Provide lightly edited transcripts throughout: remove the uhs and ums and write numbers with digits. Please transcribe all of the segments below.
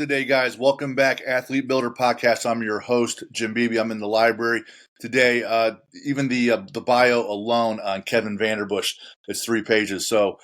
today, guys. Welcome back, Athlete Builder Podcast. I'm your host, Jim Beebe. I'm in the library today. Even the bio alone on Kevin Vanderbush is 3 pages. So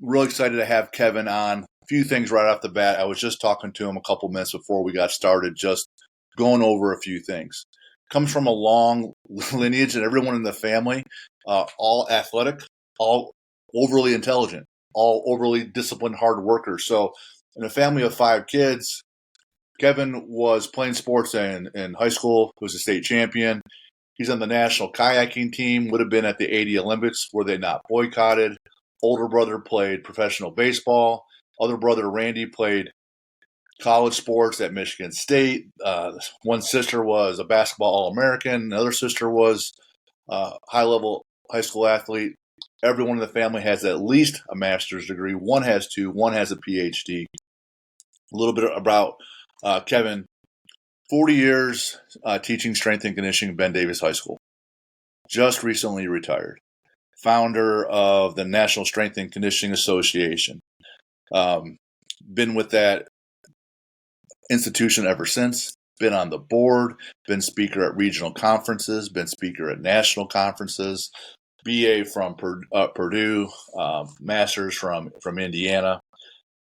really excited to have Kevin on. A few things right off the bat. I was just talking to him a couple minutes before we got started, just going over a few things. Comes from a long lineage, and everyone in the family, all athletic, all overly intelligent, all overly disciplined, hard workers. So in a family of 5 kids, Kevin was playing sports in high school, was a state champion. He's on the national kayaking team, would have been at the 80 Olympics were they not boycotted. Older brother played professional baseball. Other brother, Randy, played college sports at Michigan State. One sister was a basketball All-American. Another sister was a high-level high school athlete. Everyone in the family has at least a master's degree. One has 2. One has a PhD. A little bit about Kevin. 40 years teaching strength and conditioning at Ben Davis High School. Just recently retired. Founder of the National Strength and Conditioning Association. Been with that institution ever since. Been on the board. Been speaker at regional conferences. Been speaker at national conferences. BA from Purdue. Master's from Indiana.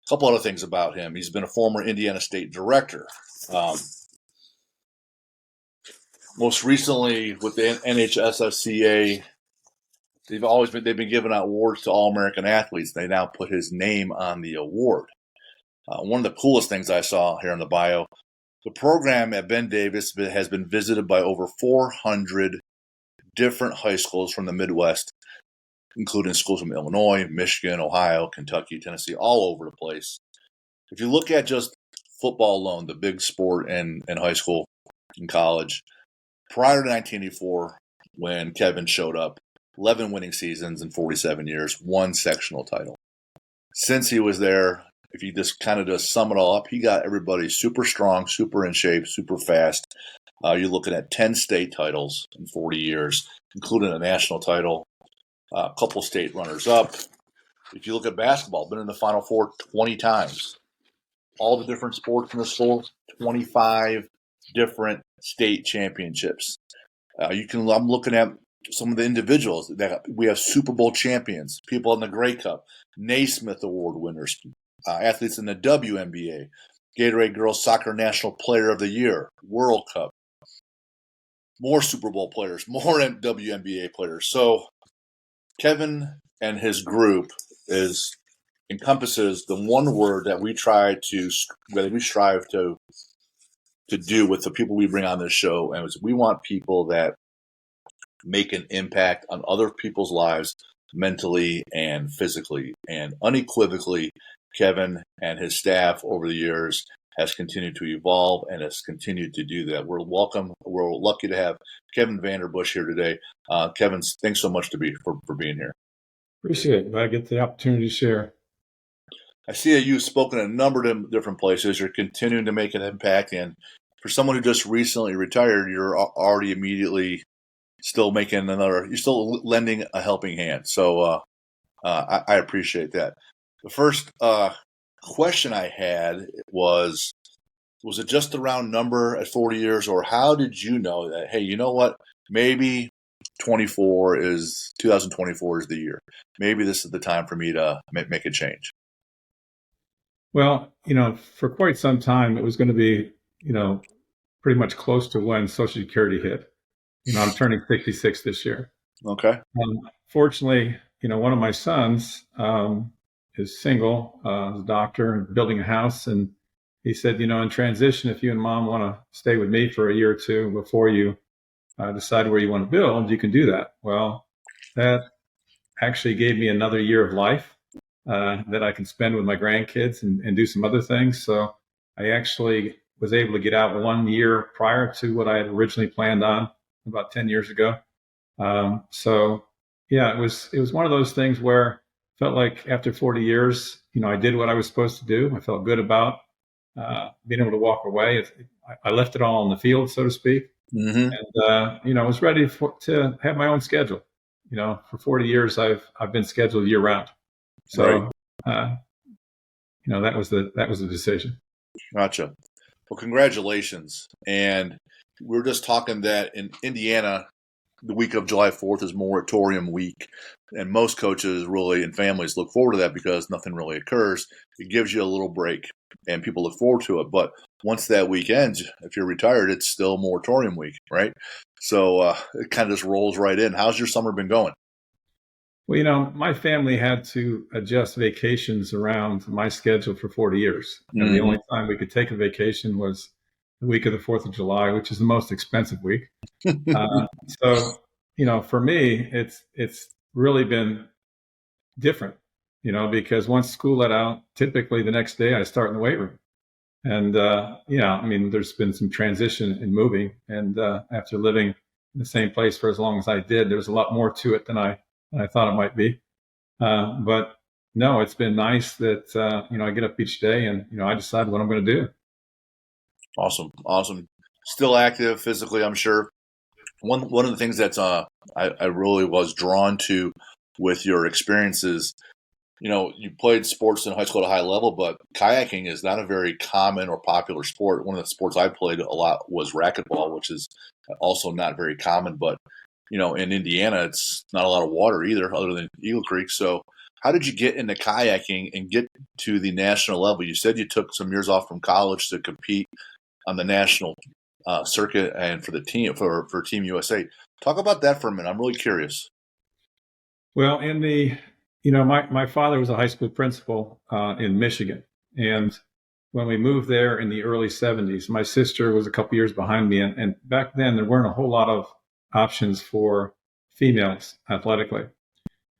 A couple other things about him. He's been a former Indiana State director. Most recently with the NHSSCA, they've been giving out awards to All-American athletes. They now put his name on the award. One of the coolest things I saw here in the bio, the program at Ben Davis has been visited by over 400 different high schools from the Midwest, including schools from Illinois, Michigan, Ohio, Kentucky, Tennessee, all over the place. If you look at just football alone, the big sport in high school and college, prior to 1984, when Kevin showed up, 11 winning seasons in 47 years, 1 sectional title. Since he was there, if you just kind of just sum it all up, he got everybody super strong, super in shape, super fast. You're looking at 10 state titles in 40 years, including a national title. A couple state runners-up. If you look at basketball, been in the Final Four 20 times. All the different sports in the school, 25 different state championships. I'm looking at some of the individuals that we have Super Bowl champions, people in the Grey Cup, Naismith Award winners, athletes in the WNBA, Gatorade Girls Soccer National Player of the Year, World Cup, more Super Bowl players, more WNBA players. So Kevin and his group encompasses the one word that we strive to do with the people we bring on this show, and we want people that make an impact on other people's lives mentally and physically. And unequivocally, Kevin and his staff over the years has continued to evolve and has continued to do that. We're lucky to have Kevin Vanderbush here today. Kevin, thanks so much for being here. Appreciate it. I get the opportunity to share. I see that you've spoken in a number of different places. You're continuing to make an impact. And for someone who just recently retired, you're already immediately still you're still lending a helping hand. So I appreciate that. The first question I had was it just a round number at 40 years, or how did you know that, hey, you know what, maybe 2024 is the year. Maybe this is the time for me to make a change. Well, for quite some time, it was going to be, pretty much close to when Social Security hit. I'm turning 66 this year. Okay. Fortunately, one of my sons is single, is a doctor and building a house. And he said, in transition, if you and mom want to stay with me for a year or two before you decide where you want to build, you can do that. Well, that actually gave me another year of life that I can spend with my grandkids and do some other things. So I actually was able to get out 1 year prior to what I had originally planned on about 10 years ago. So yeah, it was one of those things where I felt like after 40 years, I did what I was supposed to do. I felt good about being able to walk away. I left it all on the field, so to speak. Mm-hmm. And, I was ready to have my own schedule. For 40 years, I've been scheduled year round. So, right. that was the decision. Gotcha. Well, congratulations. And we are just talking that in Indiana, the week of July 4th is moratorium week. And most coaches really and families look forward to that because nothing really occurs. It gives you a little break and people look forward to it. But once that week ends, if you're retired, it's still moratorium week, right? So it kind of just rolls right in. How's your summer been going? Well, my family had to adjust vacations around my schedule for 40 years. And the only time we could take a vacation was the week of the 4th of July, which is the most expensive week. So, for me, it's really been different, because once school let out, typically the next day I start in the weight room. And, there's been some transition in moving. And after living in the same place for as long as I did, there's a lot more to it than I thought it might be. But no, it's been nice that, I get up each day and, I decide what I'm going to do. Awesome. Still active physically, I'm sure. One of the things that's I really was drawn to with your experiences, you played sports in high school at a high level, but kayaking is not a very common or popular sport. One of the sports I played a lot was racquetball, which is also not very common. But, in Indiana, it's not a lot of water either, other than Eagle Creek. So how did you get into kayaking and get to the national level? You said you took some years off from college to compete on the national circuit and for the team, for Team USA. Talk about that for a minute. I'm really curious. Well, my father was a high school principal in Michigan. And when we moved there in the early 70s, my sister was a couple years behind me. And back then, there weren't a whole lot of options for females athletically.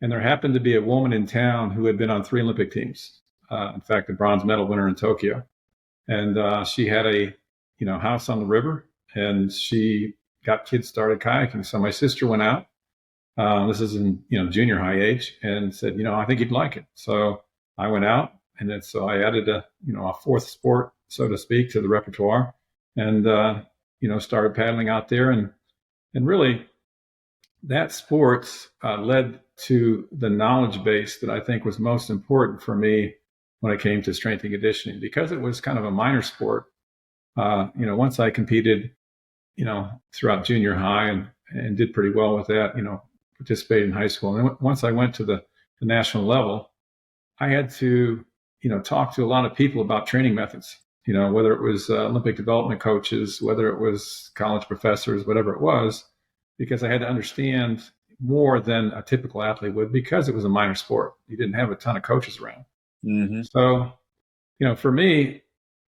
And there happened to be a woman in town who had been on 3 Olympic teams. In fact, a bronze medal winner in Tokyo. And she had a house on the river, and she got kids started kayaking. So my sister went out. This is in junior high age, and said, I think you'd like it. So I went out, and then so I added a 4th sport, so to speak, to the repertoire, and started paddling out there, and really that sport led to the knowledge base that I think was most important for me when it came to strength and conditioning, because it was kind of a minor sport. Once I competed, throughout junior high and did pretty well with that, participated in high school. And then once I went to the national level, I had to, talk to a lot of people about training methods, whether it was Olympic development coaches, whether it was college professors, whatever it was, because I had to understand more than a typical athlete would, because it was a minor sport. You didn't have a ton of coaches around. Mm-hmm. So, for me,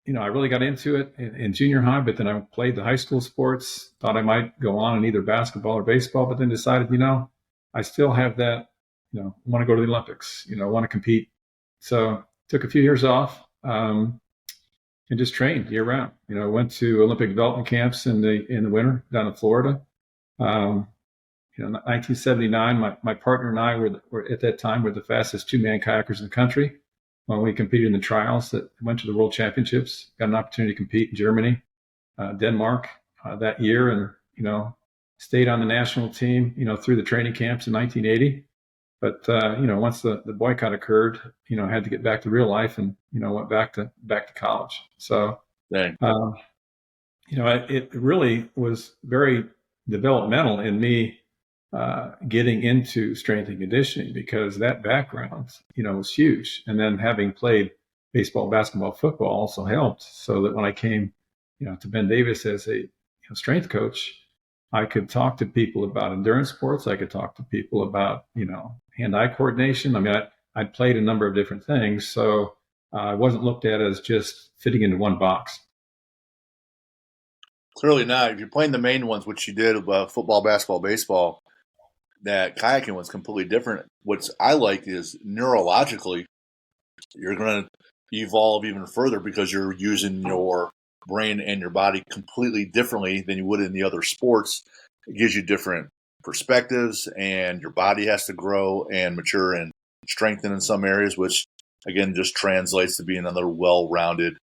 I really got into it in junior high, but then I played the high school sports, thought I might go on in either basketball or baseball, but then decided, I still have that, want to go to the Olympics, want to compete. So took a few years off and just trained year round. Went to Olympic development camps in the winter down in Florida. 1979, my partner and I were at that time, were the fastest 2-man kayakers in the country. When we competed in the trials that went to the World Championships, got an opportunity to compete in Germany, Denmark that year, and stayed on the national team, through the training camps in 1980. But once the boycott occurred, had to get back to real life, and went back to college. So, it really was very developmental in me getting into strength and conditioning, because that background, was huge. And then having played baseball, basketball, football also helped, so that when I came, to Ben Davis as a strength coach, I could talk to people about endurance sports. I could talk to people about, hand-eye coordination. I mean, I'd played a number of different things, so I wasn't looked at as just fitting into one box. Clearly not. If you're playing the main ones, which you did, football, basketball, baseball, that kayaking was completely different. What I like is neurologically, you're going to evolve even further, because you're using your brain and your body completely differently than you would in the other sports. It gives you different perspectives, and your body has to grow and mature and strengthen in some areas, which again just translates to being another well-rounded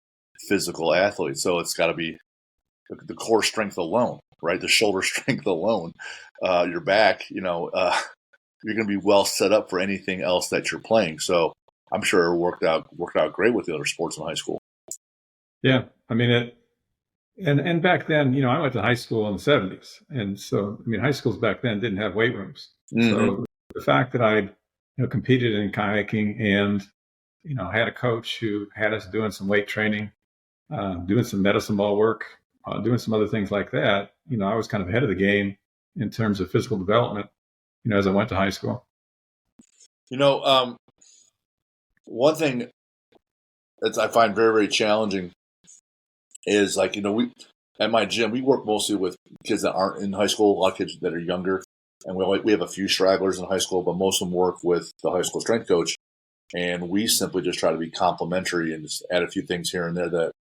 physical athlete. So it's got to be the core strength alone, right? The shoulder strength alone, your back, you're going to be well set up for anything else that you're playing. So I'm sure it worked out great with the other sports in high school. Yeah. I mean, and back then, I went to high school in the 70s. And so, high schools back then didn't have weight rooms. Mm-hmm. So the fact that I, competed in kayaking and, had a coach who had us doing some weight training, doing some medicine ball work, doing some other things like that, I was kind of ahead of the game in terms of physical development, as I went to high school. One thing that I find very, very challenging is like, we at my gym, we work mostly with kids that aren't in high school, a lot of kids that are younger. And we have a few stragglers in high school, but most of them work with the high school strength coach. And we simply just try to be complimentary and just add a few things here and there that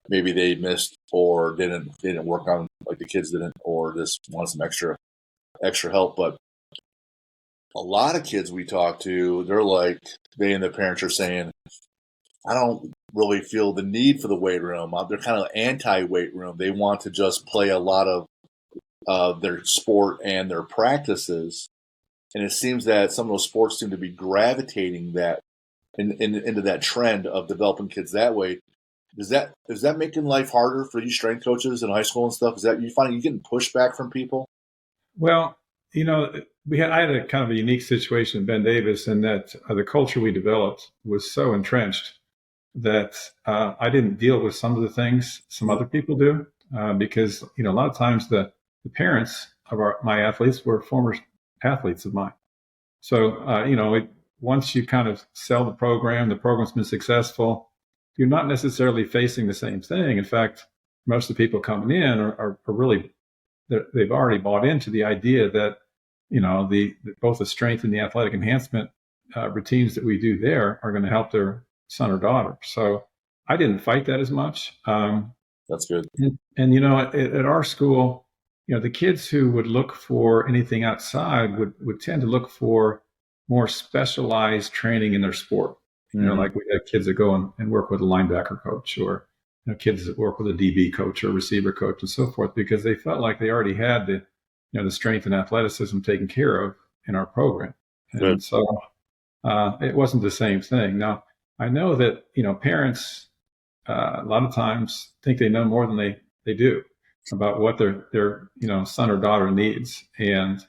maybe they missed or didn't work on, like the kids didn't, or just wanted some extra help. But a lot of kids we talk to, they and their parents are saying, I don't really feel the need for the weight room. They're kind of anti-weight room. They want to just play a lot of their sport and their practices. And it seems that some of those sports seem to be gravitating that into that trend of developing kids that way. Is that making life harder for you strength coaches in high school and stuff? Is that you finding you getting pushback from people? Well, I had a kind of a unique situation in Ben Davis in that the culture we developed was so entrenched that I didn't deal with some of the things some other people do because a lot of times the parents of my athletes were former athletes of mine. So once you kind of sell the program's been successful. You're not necessarily facing the same thing. In fact, most of the people coming in are really they've already bought into the idea that both the strength and the athletic enhancement routines that we do there are going to help their son or daughter. So I didn't fight that as much. That's good. And at our school, the kids who would look for anything outside would tend to look for more specialized training in their sport. Like we have kids that go and work with a linebacker coach, or kids that work with a DB coach or receiver coach and so forth, because they felt like they already had the strength and athleticism taken care of in our program. Good. And so it wasn't the same thing. Now, I know that, parents a lot of times think they know more than they do about what their son or daughter needs. And,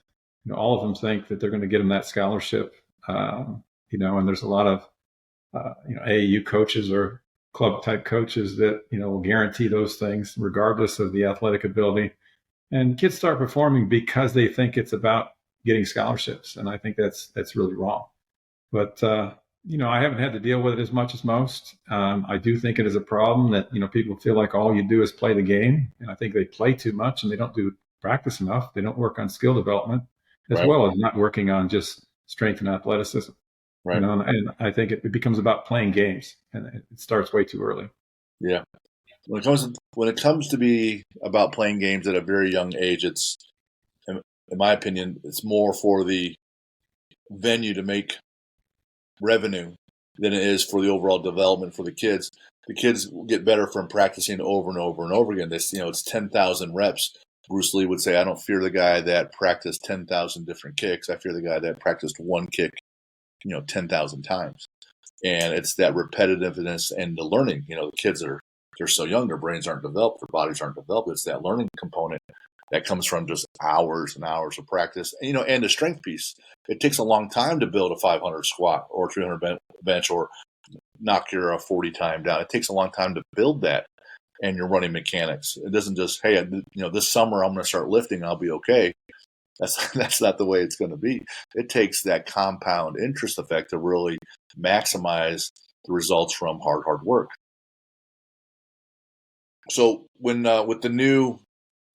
all of them think that they're going to get them that scholarship, and there's a lot of, AAU coaches or club type coaches that, will guarantee those things regardless of the athletic ability. And kids start performing because they think it's about getting scholarships. And I think that's really wrong. But, I haven't had to deal with it as much as most. I do think it is a problem that, people feel like all you do is play the game. And I think they play too much and they don't do practice enough. They don't work on skill development as well as not working on just strength and athleticism. Right. And I think it becomes about playing games, and it starts way too early. Yeah. When it comes to be about playing games at a very young age, it's, in my opinion, it's more for the venue to make revenue than it is for the overall development for the kids. The kids get better from practicing over and over and over again. It's 10,000 reps. Bruce Lee would say, I don't fear the guy that practiced 10,000 different kicks. I fear the guy that practiced one kick 10,000 times. And it's that repetitiveness and the learning. The kids they're so young, their brains aren't developed, their bodies aren't developed. It's that learning component that comes from just hours and hours of practice. And the strength piece. It takes a long time to build a 500 squat or 300 bench or knock your 40 time down. It takes a long time to build that and your running mechanics. It doesn't just, hey, this summer I'm going to start lifting, I'll be okay. That's not the way it's going to be. It takes that compound interest effect to really maximize the results from hard work. So when with the new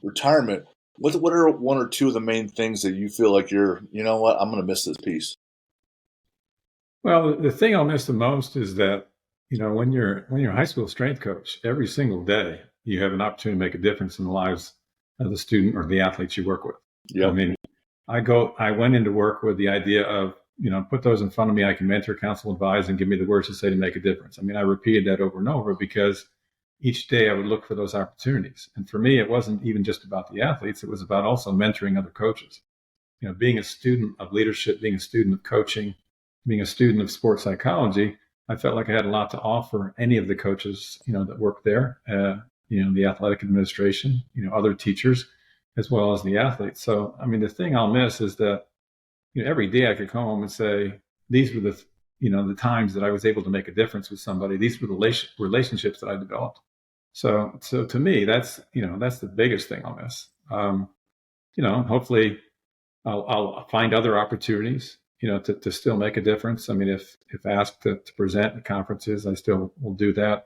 retirement, what are one or two of the main things that you feel like I'm going to miss this piece? Well, the thing I'll miss the most is that, when you're a high school strength coach, every single day you have an opportunity to make a difference in the lives of the student or the athletes you work with. Yep. I went into work with the idea of, put those in front of me. I can mentor, counsel, advise, and give me the words to say to make a difference. I repeated that over and over because each day I would look for those opportunities. And for me, it wasn't even just about the athletes. It was about also mentoring other coaches. Being a student of leadership, being a student of coaching, being a student of sports psychology, I felt like I had a lot to offer any of the coaches, that worked there, the athletic administration, other teachers, as well as the athletes. So, I mean, the thing I'll miss is that, every day I could come home and say, these were the times that I was able to make a difference with somebody. These were the relationships that I developed. So to me, that's the biggest thing I'll miss. Hopefully I'll find other opportunities, to still make a difference. I mean, if asked to present at conferences, I still will do that.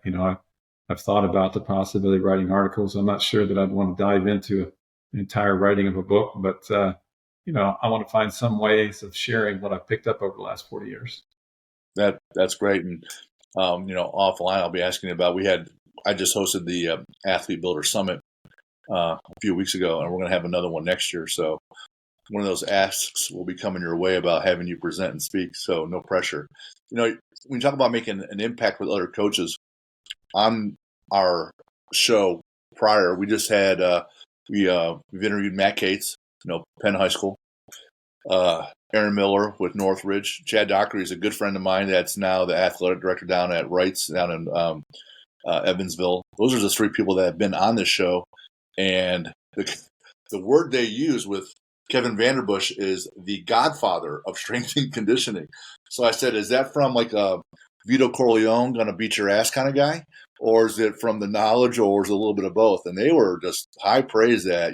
I've thought about the possibility of writing articles. I'm not sure that I'd want to dive into an entire writing of a book, but, I want to find some ways of sharing what I've picked up over the last 40 years. That's great. And, offline, I'll be asking about, I just hosted the Athlete Builder Summit a few weeks ago, and we're going to have another one next year. So one of those asks will be coming your way about having you present and speak. So no pressure. When you talk about making an impact with other coaches, on our show prior, we just had, we've interviewed Matt Cates, Penn High School, Aaron Miller with Northridge. Chad Dockery is a good friend of mine that's now the athletic director down at Wrights down in Evansville. Those are the three people that have been on this show. And the word they use with Kevin Vanderbush is the godfather of strength and conditioning. So I said, is that from like a Vito Corleone, going to beat your ass kind of guy? Or is it from the knowledge, or is it a little bit of both? And they were just high praise that,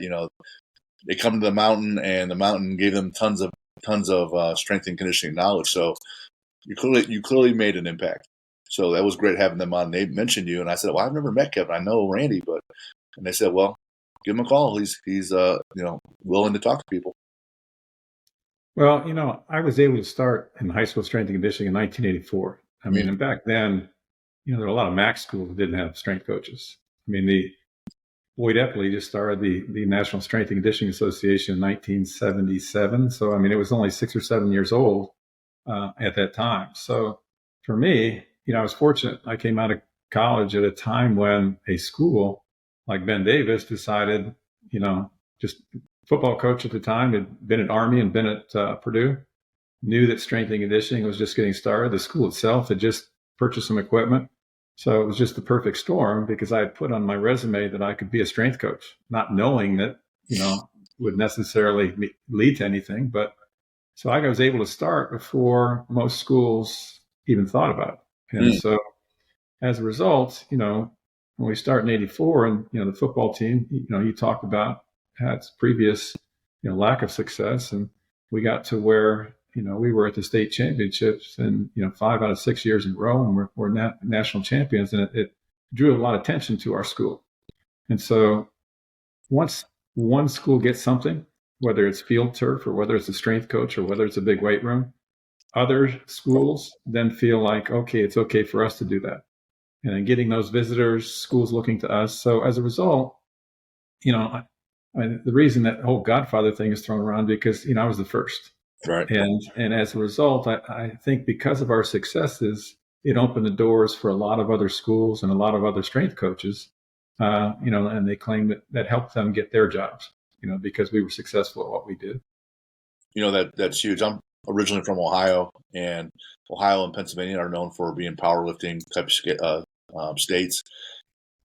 they come to the mountain and the mountain gave them tons of strength and conditioning knowledge. So you clearly made an impact. So that was great having them on. They mentioned you, and I said, well, I've never met Kevin. I know Randy, and they said, well, give him a call. He's willing to talk to people. Well, I was able to start in high school strength and conditioning in 1984. I mean, and back then, there were a lot of MAC schools that didn't have strength coaches. I mean, Boyd Epley just started the National Strength and Conditioning Association in 1977. So, I mean, it was only 6 or 7 years old at that time. So for me, I was fortunate. I came out of college at a time when a school like Ben Davis decided, just football coach at the time, had been at Army and been at Purdue, knew that strength and conditioning was just getting started. The school itself had just purchased some equipment. So it was just the perfect storm, because I had put on my resume that I could be a strength coach, not knowing that, would necessarily lead to anything. But so I was able to start before most schools even thought about it. And so as a result, when we start in 84 and, the football team, you talked about had previous, lack of success. And we got to where, we were at the state championships and, 5 out of 6 years in a row, and we're national champions. And it drew a lot of attention to our school. And so once one school gets something, whether it's field turf or whether it's a strength coach or whether it's a big weight room, other schools then feel like, okay, it's okay for us to do that. And then getting those visitors, schools looking to us. So as a result, the reason that whole Godfather thing is thrown around, because, I was the first. Right. And as a result, I think because of our successes, it opened the doors for a lot of other schools and a lot of other strength coaches, and they claim that helped them get their jobs, because we were successful at what we did. That's huge. I'm originally from Ohio, and Ohio and Pennsylvania are known for being powerlifting type of states.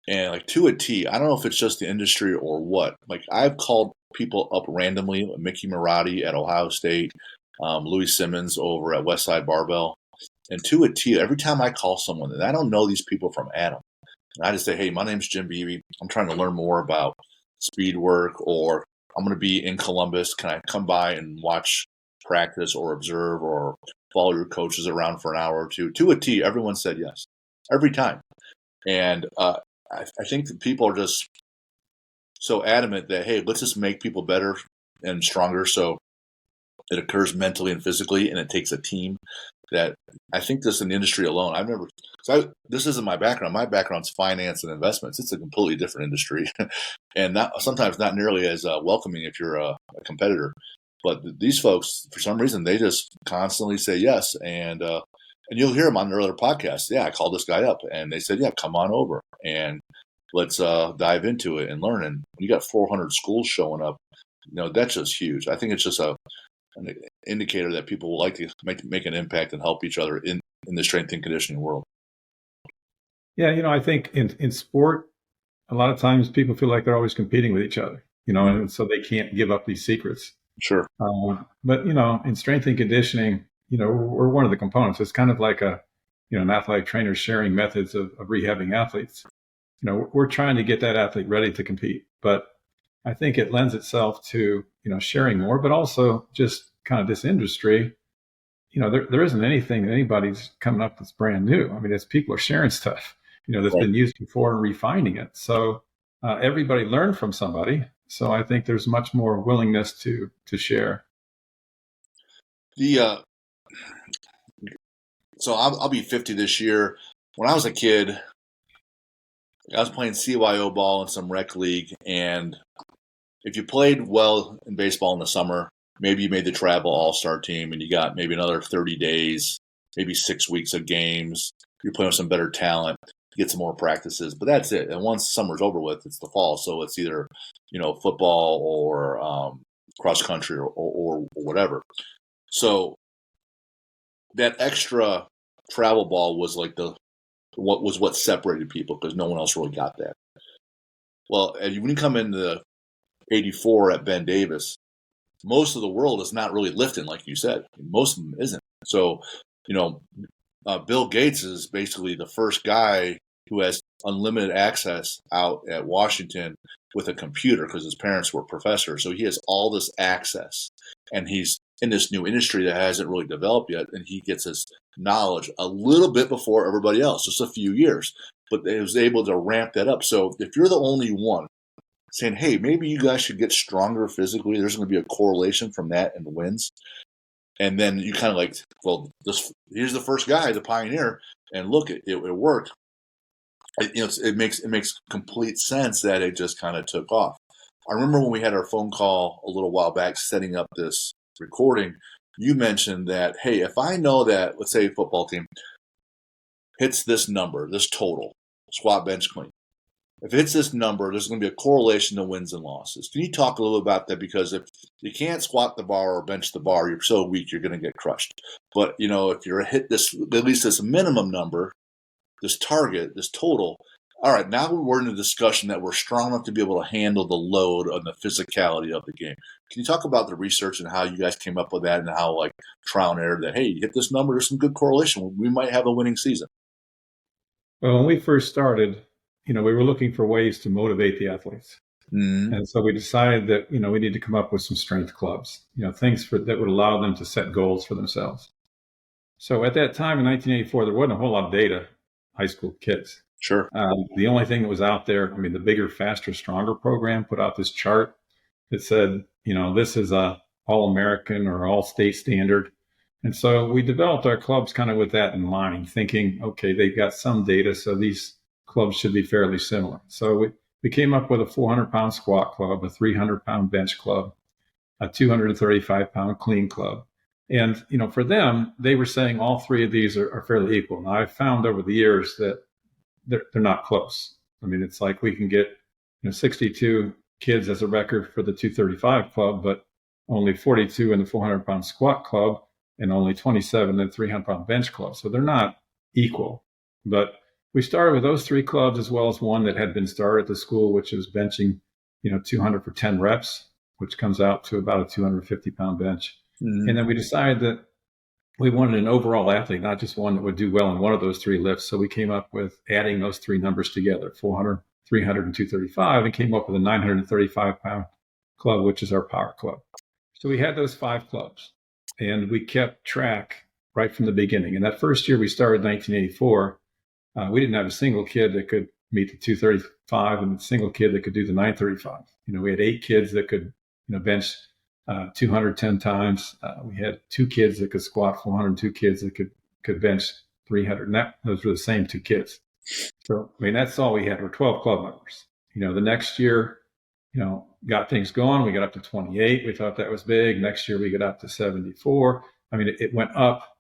And like to a T, I don't know if it's just the industry or what. Like I've called people up randomly, Mickey Marotti at Ohio State, Louis Simmons over at Westside Barbell. And to a T, every time I call someone, and I don't know these people from Adam, and I just say, hey, my name's Jim Beebe. I'm trying to learn more about speed work, or I'm going to be in Columbus. Can I come by and watch practice or observe or follow your coaches around for an hour or two? To a T, everyone said yes, every time. And I think that people are just so adamant that, hey, let's just make people better and stronger. So it occurs mentally and physically, and it takes a team. That I think this in the industry alone, this isn't my background. My background's finance and investments. It's a completely different industry, and sometimes not nearly as welcoming if you're a competitor. But these folks, for some reason, they just constantly say yes. And you'll hear them on their other podcasts. Yeah, I called this guy up, and they said, yeah, come on over, and let's dive into it and learn. And you got 400 schools showing up. That's just huge. I think it's just an indicator that people would like to make an impact and help each other in the strength and conditioning world. Yeah, I think in sport, a lot of times people feel like they're always competing with each other, and so they can't give up these secrets. Sure. But in strength and conditioning, we're one of the components. It's kind of like an athletic trainer sharing methods of rehabbing athletes. We're trying to get that athlete ready to compete, but I think it lends itself to, sharing more, but also just kind of this industry. There isn't anything that anybody's coming up that's brand new. I mean, it's people are sharing stuff, that's Right. been used before and refining it. So everybody learned from somebody. So I think there's much more willingness to share. So I'll be 50 this year. When I was a kid, I was playing CYO ball in some rec league, and if you played well in baseball in the summer, maybe you made the travel all-star team and you got maybe another 30 days, maybe 6 weeks of games. You're playing with some better talent, get some more practices, but that's it. And once summer's over with, it's the fall. So it's either, football or cross country or whatever. So that extra travel ball was like what separated people because no one else really got that. Well, when you come into 84 at Ben Davis, most of the world is not really lifting, like you said. Most of them isn't. So, Bill Gates is basically the first guy who has unlimited access out at Washington with a computer because his parents were professors. So he has all this access, and he's in this new industry that hasn't really developed yet, and he gets his knowledge a little bit before everybody else, just a few years. But he was able to ramp that up. So if you're the only one saying, hey, maybe you guys should get stronger physically, there's going to be a correlation from that and wins. And then you kind of like, well, here's the first guy, the pioneer, and look, it worked. It makes complete sense that it just kind of took off. I remember when we had our phone call a little while back setting up this recording, you mentioned that, hey, if I know that, let's say a football team hits this number, this total, squat, bench, clean. If it hits this number, there's going to be a correlation to wins and losses. Can you talk a little about that? Because if you can't squat the bar or bench the bar, you're so weak, you're going to get crushed. But, if you're hit this, at least this minimum number, this target, this total, all right, now we're in a discussion that we're strong enough to be able to handle the load and the physicality of the game. Can you talk about the research and how you guys came up with that and how, like, trial and error that, hey, you hit this number, there's some good correlation. We might have a winning season. Well, when we first started, we were looking for ways to motivate the athletes. Mm-hmm. And so we decided that, we need to come up with some strength clubs, things that would allow them to set goals for themselves. So at that time in 1984, there wasn't a whole lot of data, high school kids. Sure. The only thing that was out there, the Bigger, Faster, Stronger program put out this chart that said, this is a all-American or all-state standard. And so we developed our clubs kind of with that in mind, thinking, okay, they've got some data, so these clubs should be fairly similar. So we came up with a 400-pound squat club, a 300-pound bench club, a 235-pound clean club. And, for them, they were saying all three of these are fairly equal. Now, I've found over the years that they're not close. It's like we can get 62 kids as a record for the 235 club, but only 42 in the 400-pound squat club and only 27 in the 300-pound bench club. So they're not equal. But we started with those three clubs as well as one that had been started at the school, which is benching, 200 for 10 reps, which comes out to about a 250-pound bench. Mm-hmm. And then we decided that we wanted an overall athlete, not just one that would do well in one of those three lifts. So we came up with adding those three numbers together, 400, 300, and 235, and came up with a 935-pound club, which is our power club. So we had those 5 clubs, and we kept track right from the beginning. And that first year we started in 1984, we didn't have a single kid that could meet the 235 and a single kid that could do the 935. We had 8 kids that could bench 210 times. We had 2 kids that could squat 400, 2 kids that could bench 300. And those were the same 2 kids. So, that's all we had were 12 club members. The next year, got things going. We got up to 28. We thought that was big. Next year, we got up to 74. It went up,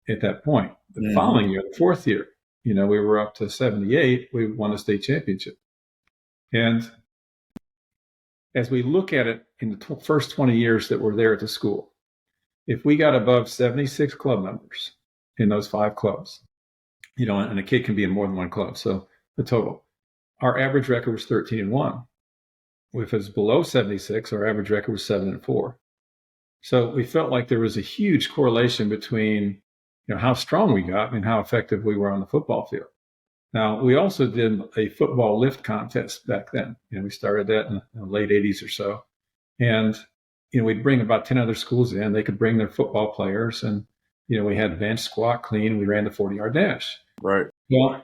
at that point. The following year, the 4th year, we were up to 78. We won a state championship. And as we look at it in the first 20 years that we're there at the school, if we got above 76 club members in those 5 clubs. And a kid can be in more than one club. So the total. Our average record was 13-1. If it's below 76, our average record was 7-4. So we felt like there was a huge correlation between, how strong we got and how effective we were on the football field. Now, we also did a football lift contest back then. We started that in the late 80s or so. And, we'd bring about 10 other schools in. They could bring their football players. And, we had bench, squat, clean. We ran the 40-yard dash. Right. Well,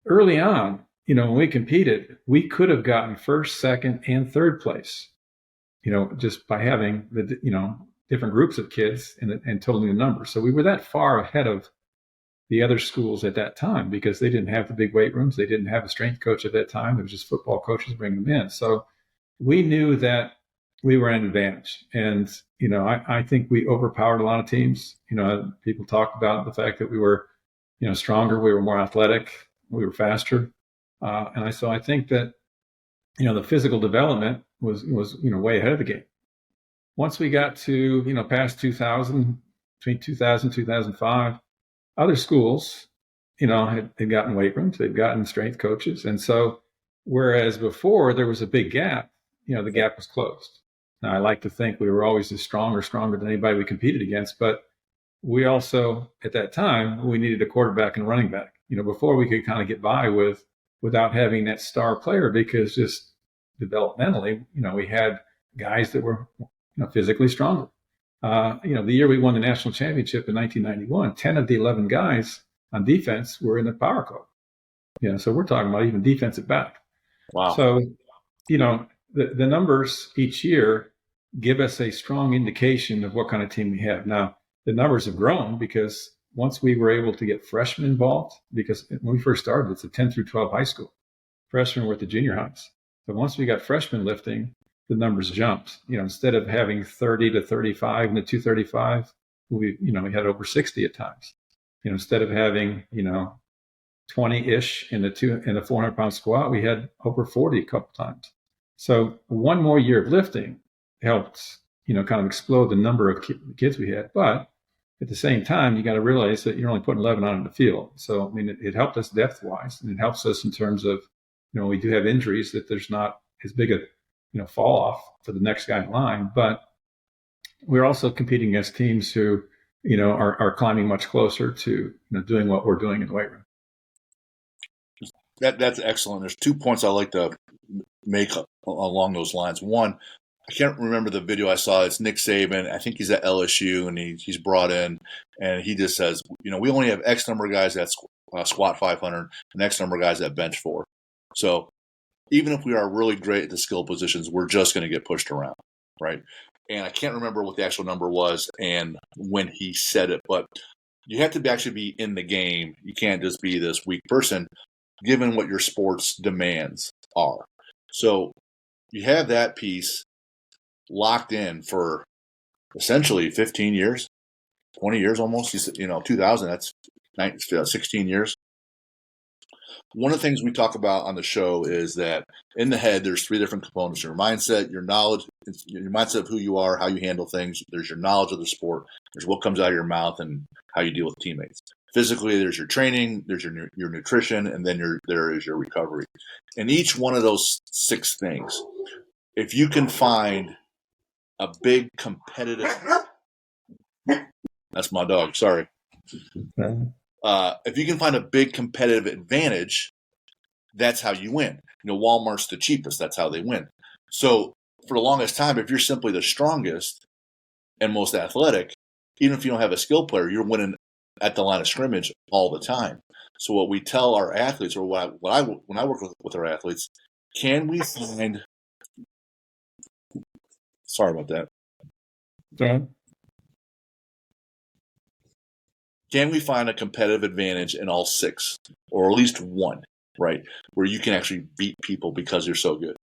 early on, when we competed, we could have gotten first, second, and third place, just by having the, different groups of kids and totaling the numbers. So we were that far ahead of the other schools at that time because they didn't have the big weight rooms. They didn't have a strength coach at that time. It was just football coaches bringing them in. So we knew that we were at an advantage. And, I think we overpowered a lot of teams. People talk about the fact that we were, stronger, we were more athletic, we were faster. So I think that, the physical development was way ahead of the game. Once we got to, past 2000, between 2000 and 2005, other schools, had gotten weight rooms, they'd gotten strength coaches. And so, whereas before there was a big gap, the gap was closed. Now, I like to think we were always as strong or stronger than anybody we competed against, but we also, at that time, we needed a quarterback and running back. Before we could kind of get by without having that star player because just developmentally, we had guys that were physically stronger. The year we won the national championship in 1991, 10 of the 11 guys on defense were in the power club. So we're talking about even defensive back. Wow. So, the numbers each year give us a strong indication of what kind of team we have. Now, the numbers have grown because once we were able to get freshmen involved, because when we first started, it's a 10 through 12 high school. Freshmen were at the junior highs. But once we got freshmen lifting, the numbers jumped. Instead of having 30 to 35 in the 235, we had over 60 at times. Instead of having, 20-ish in the 400-pound squat, we had over 40 a couple times. So one more year of lifting helped, kind of explode the number of kids we had. But at the same time, you got to realize that you're only putting 11 on in the field. So, it helped us depth-wise, and it helps us in terms of, we do have injuries that there's not as big a, fall off for the next guy in line. But we're also competing against teams who, are climbing much closer to, doing what we're doing in the weight room. That's excellent. There's 2 points I like to make along those lines. One, I can't remember the video I saw. It's Nick Saban. I think he's at LSU, and he's brought in, and he just says, we only have X number of guys that squat 500 and X number of guys that bench 4. So even if we are really great at the skill positions, we're just going to get pushed around, right? And I can't remember what the actual number was and when he said it, but you have to actually be in the game. You can't just be this weak person, given what your sport's demands are. So you have that piece locked in for essentially 15 years, 20 years almost. 2000, that's 16 years. One of the things we talk about on the show is that in the head, there's 3 different components: your mindset, your knowledge, your mindset of who you are, how you handle things. There's your knowledge of the sport. There's what comes out of your mouth and how you deal with teammates. Physically, there's your training, there's your nutrition, and then there is your recovery. And each one of those 6 things, if you can find a big competitive – that's my dog, sorry. If you can find a big competitive advantage, that's how you win. Walmart's the cheapest. That's how they win. So for the longest time, if you're simply the strongest and most athletic, even if you don't have a skill player, you're winning at the line of scrimmage all the time. So what we tell our athletes, or when I work with our athletes, can we find – sorry about that. Okay. Can we find a competitive advantage in all 6, or at least one, right, where you can actually beat people because you're so good?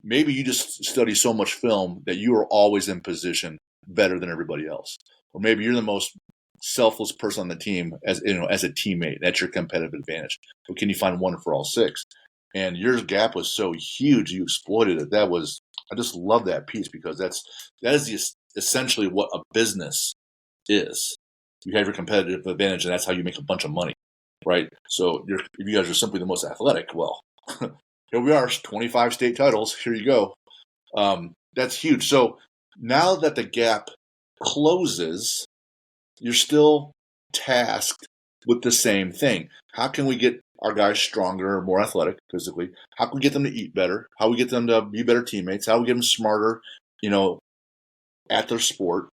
Maybe you just study so much film that you are always in position better than everybody else. Or maybe you're the most selfless person on the team as a teammate. That's your competitive advantage. But can you find one for all 6? And your gap was so huge, you exploited it. I just love that piece because that is essentially what a business is. you have your competitive advantage, and that's how you make a bunch of money, right? So if you guys are simply the most athletic, well, here we are, 25 state titles. Here you go. That's huge. So now that the gap closes, you're still tasked with the same thing. How can we get our guys stronger, more athletic physically? How can we get them to eat better? How we get them to be better teammates? How we get them smarter, at their sport?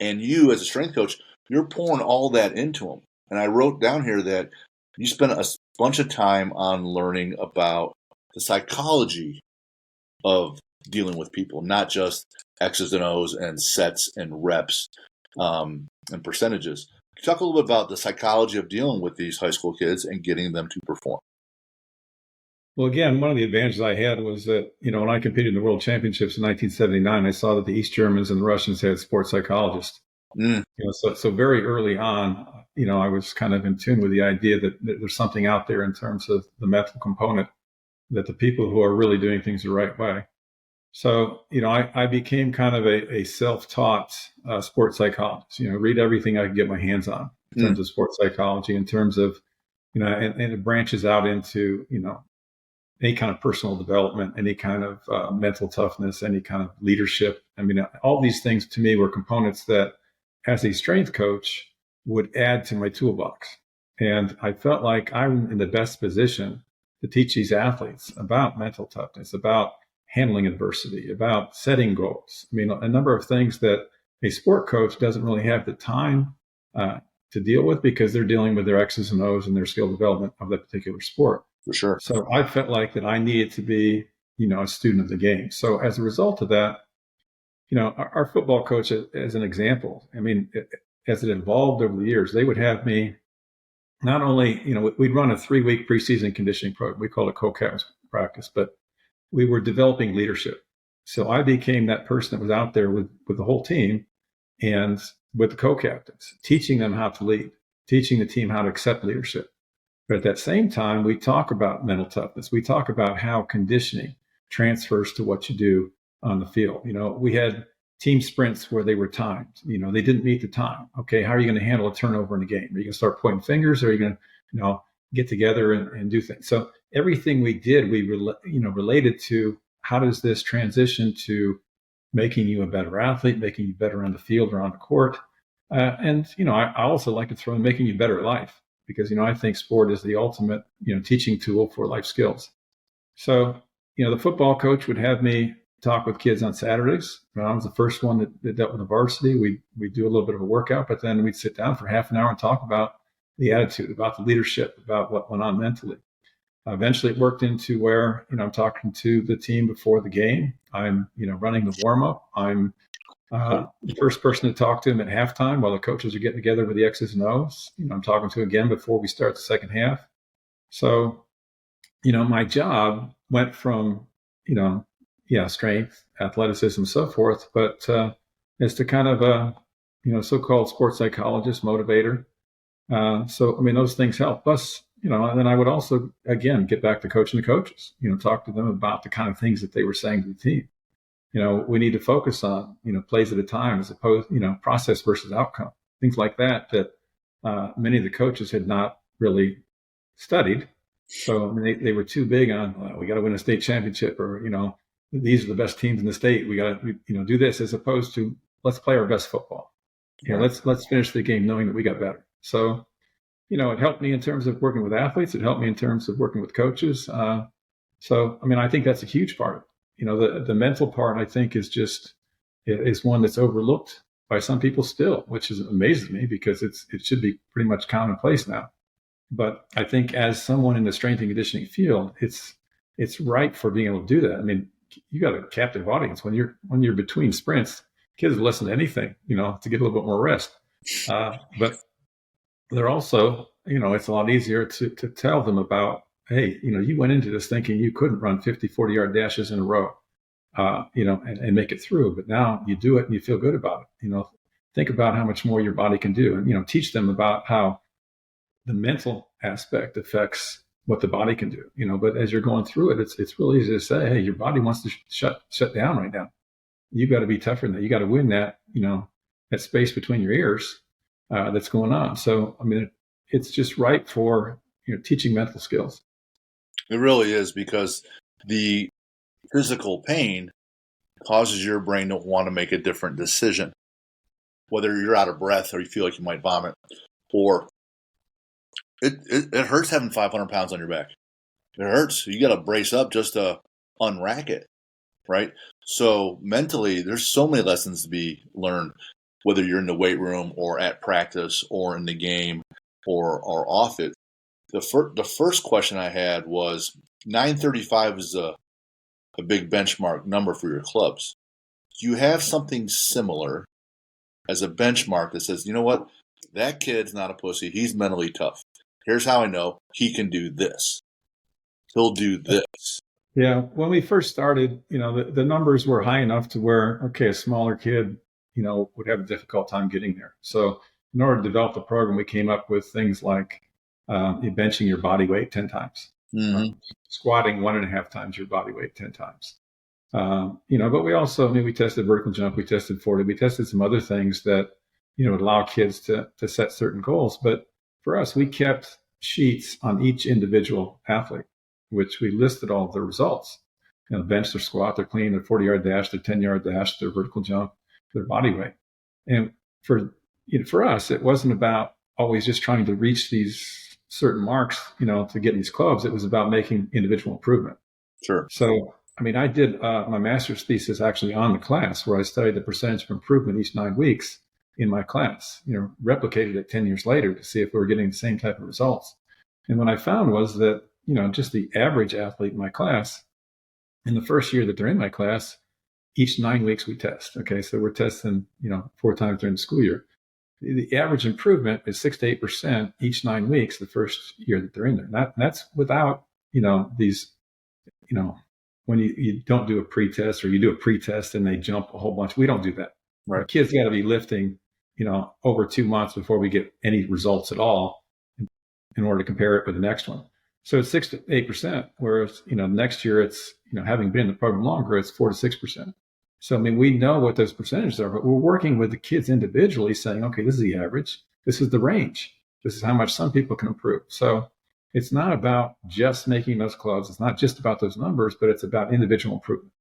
And you, as a strength coach, you're pouring all that into them. And I wrote down here that you spent a bunch of time on learning about the psychology of dealing with people, not just X's and O's and sets and reps and percentages. Talk a little bit about the psychology of dealing with these high school kids and getting them to perform. Well, again, one of the advantages I had was that, when I competed in the World Championships in 1979, I saw that the East Germans and the Russians had sports psychologists. So very early on, I was kind of in tune with the idea that there's something out there in terms of the mental component, that the people who are really doing things the right way. So, I became kind of a self-taught sports psychologist, read everything I could get my hands on in terms of sports psychology, in terms of, and it branches out into, any kind of personal development, any kind of mental toughness, any kind of leadership. I mean, all these things to me were components that, as a strength coach, would add to my toolbox. And I felt like I'm in the best position to teach these athletes about mental toughness, about handling adversity, about setting goals. I mean, a number of things that a sport coach doesn't really have the time to deal with, because they're dealing with their X's and O's and their skill development of that particular sport. For sure. So I felt like that I needed to be, a student of the game. So as a result of that, our football coach, as an example, I mean, as it evolved over the years, they would have me not only, we'd run a 3-week preseason conditioning program. We call it co-captain's practice, but we were developing leadership. So I became that person that was out there with the whole team and with the co-captains, teaching them how to lead, teaching the team how to accept leadership. But at that same time, we talk about mental toughness. We talk about how conditioning transfers to what you do on the field. We had team sprints where they were timed. They didn't meet the time. Okay, how are you going to handle a turnover in a game? Are you going to start pointing fingers, or are you going to, get together and do things? So everything we did, we related to how does this transition to making you a better athlete, making you better on the field or on the court. And I also like to throw in making you better at life, because, I think sport is the ultimate, teaching tool for life skills. So, the football coach would have me talk with kids on Saturdays. I was the first one that dealt with the varsity. We'd do a little bit of a workout, but then we'd sit down for half an hour and talk about the attitude, about the leadership, about what went on mentally. Eventually it worked into where, I'm talking to the team before the game. I'm, running the warm up. I'm the first person to talk to them at halftime while the coaches are getting together with the X's and O's. I'm talking to again before we start the second half. So, my job went from, strength, athleticism, so forth, but as to kind of a, so-called sports psychologist, motivator. So, those things help us, and then I would also, again, get back to coaching the coaches, talk to them about the kind of things that they were saying to the team. We need to focus on, plays at a time, as opposed, process versus outcome, things like that many of the coaches had not really studied. So, they were too big on, we got to win a state championship, or, these are the best teams in the state. We got to, do this, as opposed to, let's play our best football. Let's finish the game knowing that we got better. So, it helped me in terms of working with athletes. It helped me in terms of working with coaches. So, I think that's a huge part of it. The mental part, I think, is one that's overlooked by some people still, which amazes me, because it should be pretty much commonplace now. But I think as someone in the strength and conditioning field, it's ripe for being able to do that. You got a captive audience when you're between sprints. Kids will listen to anything, to get a little bit more rest. But they're also, it's a lot easier to tell them about, hey, you went into this thinking you couldn't run 50, 40-yard dashes in a row, and make it through. But now you do it and you feel good about it. Think about how much more your body can do, and, teach them about how the mental aspect affects what the body can do, but as you're going through it, it's really easy to say, hey, your body wants to shut down right now. You've got to be tougher than that. You got to win that, that space between your ears. that's going on. So, I mean, it's just right for teaching mental skills. It really is, because the physical pain causes your brain to want to make a different decision. Whether you're out of breath or you feel like you might vomit, or it hurts having 500 pounds on your back. It hurts. You got to brace up just to unrack it, right? So mentally, there's so many lessons to be learned, whether you're in the weight room or at practice or in the game or off it. The first question I had was 935 is a big benchmark number for your clubs. Do you have something similar as a benchmark that says, you know what, that kid's not a pussy. He's mentally tough. Here's how I know he can do this. He'll do this. Yeah. When we first started, the numbers were high enough to where, okay, a smaller kid, would have a difficult time getting there. So in order to develop the program, we came up with things like benching your body weight 10 times, squatting 1.5 times your body weight 10 times. But we also, we tested vertical jump, we tested 40, we tested some other things that, would allow kids to set certain goals. But for us, we kept sheets on each individual athlete, which we listed all the results. Bench, their squat, their clean, their 40-yard dash, their 10-yard dash, their vertical jump, their body weight. And for us, it wasn't about always just trying to reach these certain marks, to get in these clubs. It was about making individual improvement. Sure. So, I did my master's thesis actually on the class, where I studied the percentage of improvement each 9 weeks in my class, replicated it 10 years later to see if we were getting the same type of results. And what I found was that, just the average athlete in my class, in the first year that they're in my class, each 9 weeks we test. Okay. So we're testing, 4 times during the school year. The average improvement is 6 to 8% each 9 weeks, the first year that they're in there. That's without, these, when you don't do a pre-test, or you do a pre-test and they jump a whole bunch. We don't do that. Right. The kids got to be lifting, over 2 months before we get any results at all in order to compare it with the next one. So it's 6 to 8%, whereas, next year it's, having been in the program longer, it's 4 to 6%. So, we know what those percentages are, but we're working with the kids individually saying, okay, this is the average. This is the range. This is how much some people can improve. So it's not about just making those clubs. It's not just about those numbers, but it's about individual improvement.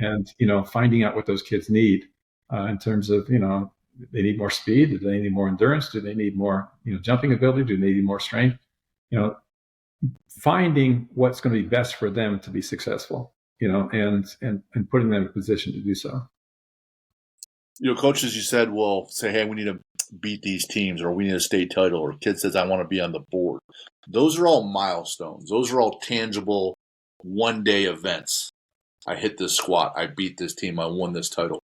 And, finding out what those kids need in terms of, they need more speed. Do they need more endurance? Do they need more, jumping ability? Do they need more strength? Finding what's going to be best for them to be successful, and putting them in a position to do so. Coaches, you said, will say, hey, we need to beat these teams, or we need a state title, or kid says, I want to be on the board. Those are all milestones. Those are all tangible one-day events. I hit this squat. I beat this team. I won this title.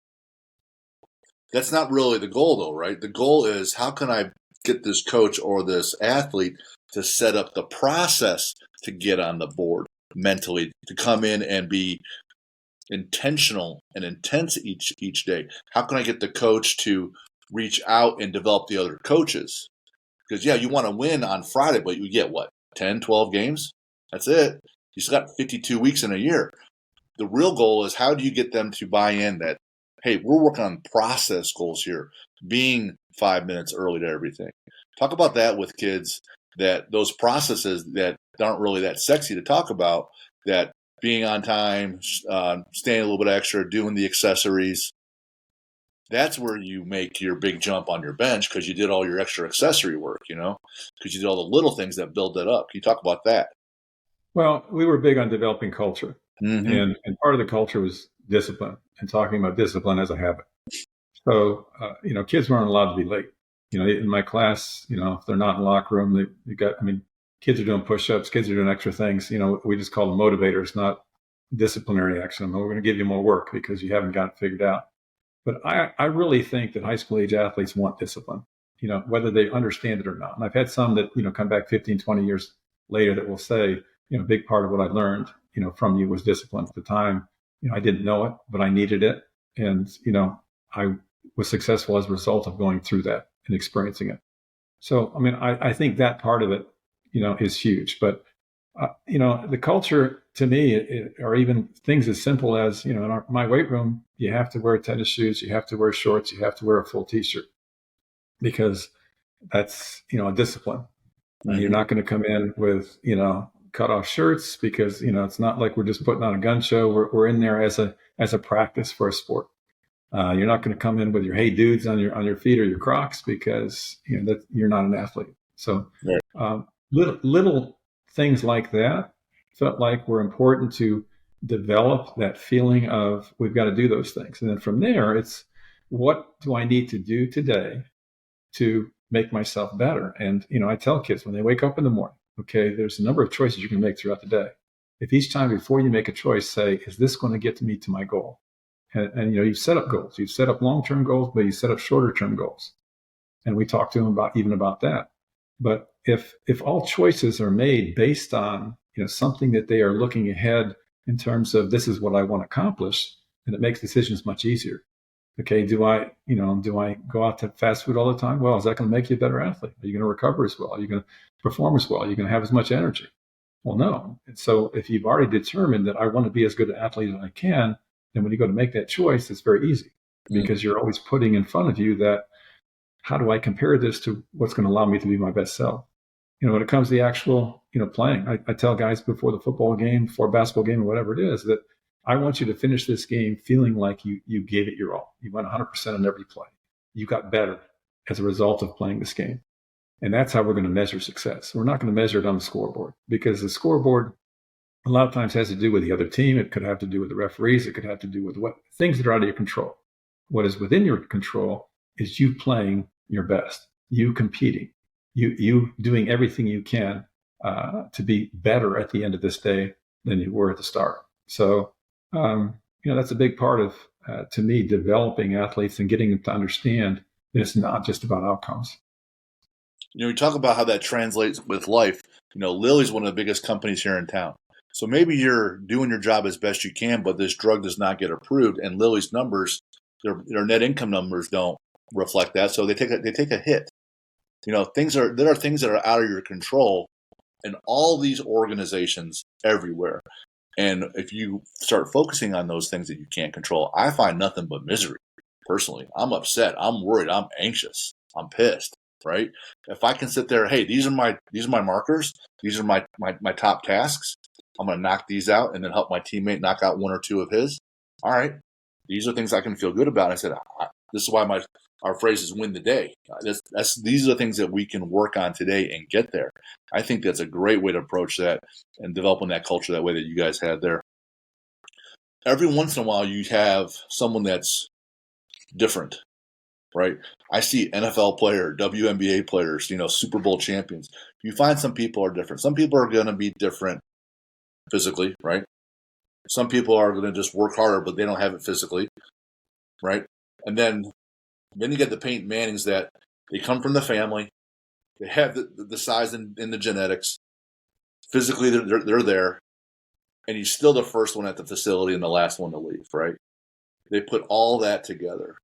That's not really the goal, though, right? The goal is, how can I get this coach or this athlete to set up the process to get on the board mentally, to come in and be intentional and intense each day? How can I get the coach to reach out and develop the other coaches? Because, you want to win on Friday, but you get what, 10, 12 games? That's it. You still got 52 weeks in a year. The real goal is, how do you get them to buy in that, hey, we're working on process goals here, being 5 minutes early to everything. Talk about that with kids, that those processes that aren't really that sexy to talk about, that being on time, staying a little bit extra, doing the accessories. That's where you make your big jump on your bench, because you did all your extra accessory work, because you did all the little things that build that up. Can you talk about that? Well, we were big on developing culture. And part of the culture was discipline, and talking about discipline as a habit. So, kids weren't allowed to be late. In my class, if they're not in the locker room, kids are doing push-ups, kids are doing extra things. We just call them motivators, not disciplinary action. We're going to give you more work because you haven't got it figured out. But I really think that high school age athletes want discipline, whether they understand it or not. And I've had some that, come back 15, 20 years later that will say, a big part of what I learned, from you was discipline. At the time, I didn't know it, but I needed it. And, I was successful as a result of going through that and experiencing it. So, I think that part of it, is huge. But, the culture to me, or even things as simple as, in my weight room, you have to wear tennis shoes, you have to wear shorts, you have to wear a full t-shirt, because That's, a discipline. Mm-hmm. You're not going to come in with, cut off shirts because, it's not like we're just putting on a gun show. We're in there as a practice for a sport. You're not going to come in with your "Hey Dudes" on your feet or your Crocs because that you're not an athlete. So Right. little things like that felt like were important to develop that feeling of we've got to do those things, and then from there it's what do I need to do today to make myself better. And I tell kids when they wake up in the morning, okay, there's a number of choices you can make throughout the day. If each time before you make a choice, say, is this going to get me to my goal? And you've set up goals. You've set up long-term goals, but you set up shorter-term goals. And we talk to them about that. But if all choices are made based on something that they are looking ahead in terms of this is what I want to accomplish, then it makes decisions much easier. Okay, do I go out to fast food all the time? Well, is that going to make you a better athlete? Are you going to recover as well? Are you going to perform as well? Are you going to have as much energy? Well, no. And so if you've already determined that I want to be as good an athlete as I can, then when you go to make that choice, it's very easy because you're always putting in front of you that how do I compare this to what's going to allow me to be my best self? When it comes to the actual, playing, I tell guys before the football game, before a basketball game, or whatever it is, that I want you to finish this game feeling like you gave it your all. You went 100% on every play. You got better as a result of playing this game. And that's how we're going to measure success. We're not going to measure it on the scoreboard because the scoreboard a lot of times has to do with the other team. It could have to do with the referees. It could have to do with what things that are out of your control. What is within your control is you playing your best, you competing, you doing everything you can to be better at the end of this day than you were at the start. So, that's a big part of, to me, developing athletes and getting them to understand that it's not just about outcomes. We talk about how that translates with life. Lilly's one of the biggest companies here in town. So maybe you're doing your job as best you can, but this drug does not get approved, and Lilly's numbers, their net income numbers don't reflect that. So they take a hit. There are things that are out of your control, in all these organizations everywhere. And if you start focusing on those things that you can't control, I find nothing but misery. Personally, I'm upset. I'm worried. I'm anxious. I'm pissed. Right? If I can sit there, hey, these are my markers. These are my top tasks. I'm going to knock these out and then help my teammate knock out one or two of his. All right. These are things I can feel good about. And I said, this is why our phrase is win the day. These are the things that we can work on today and get there. I think that's a great way to approach that and developing that culture that way that you guys had there. Every once in a while, you have someone that's different, right? I see NFL player, WNBA players, Super Bowl champions. You find some people are different. Some people are going to be different physically, right? Some people are going to just work harder, but they don't have it physically, right? And then you get the Peyton Mannings that they come from the family, they have the size and the genetics. Physically, they're there, and he's still the first one at the facility and the last one to leave, right? They put all that together.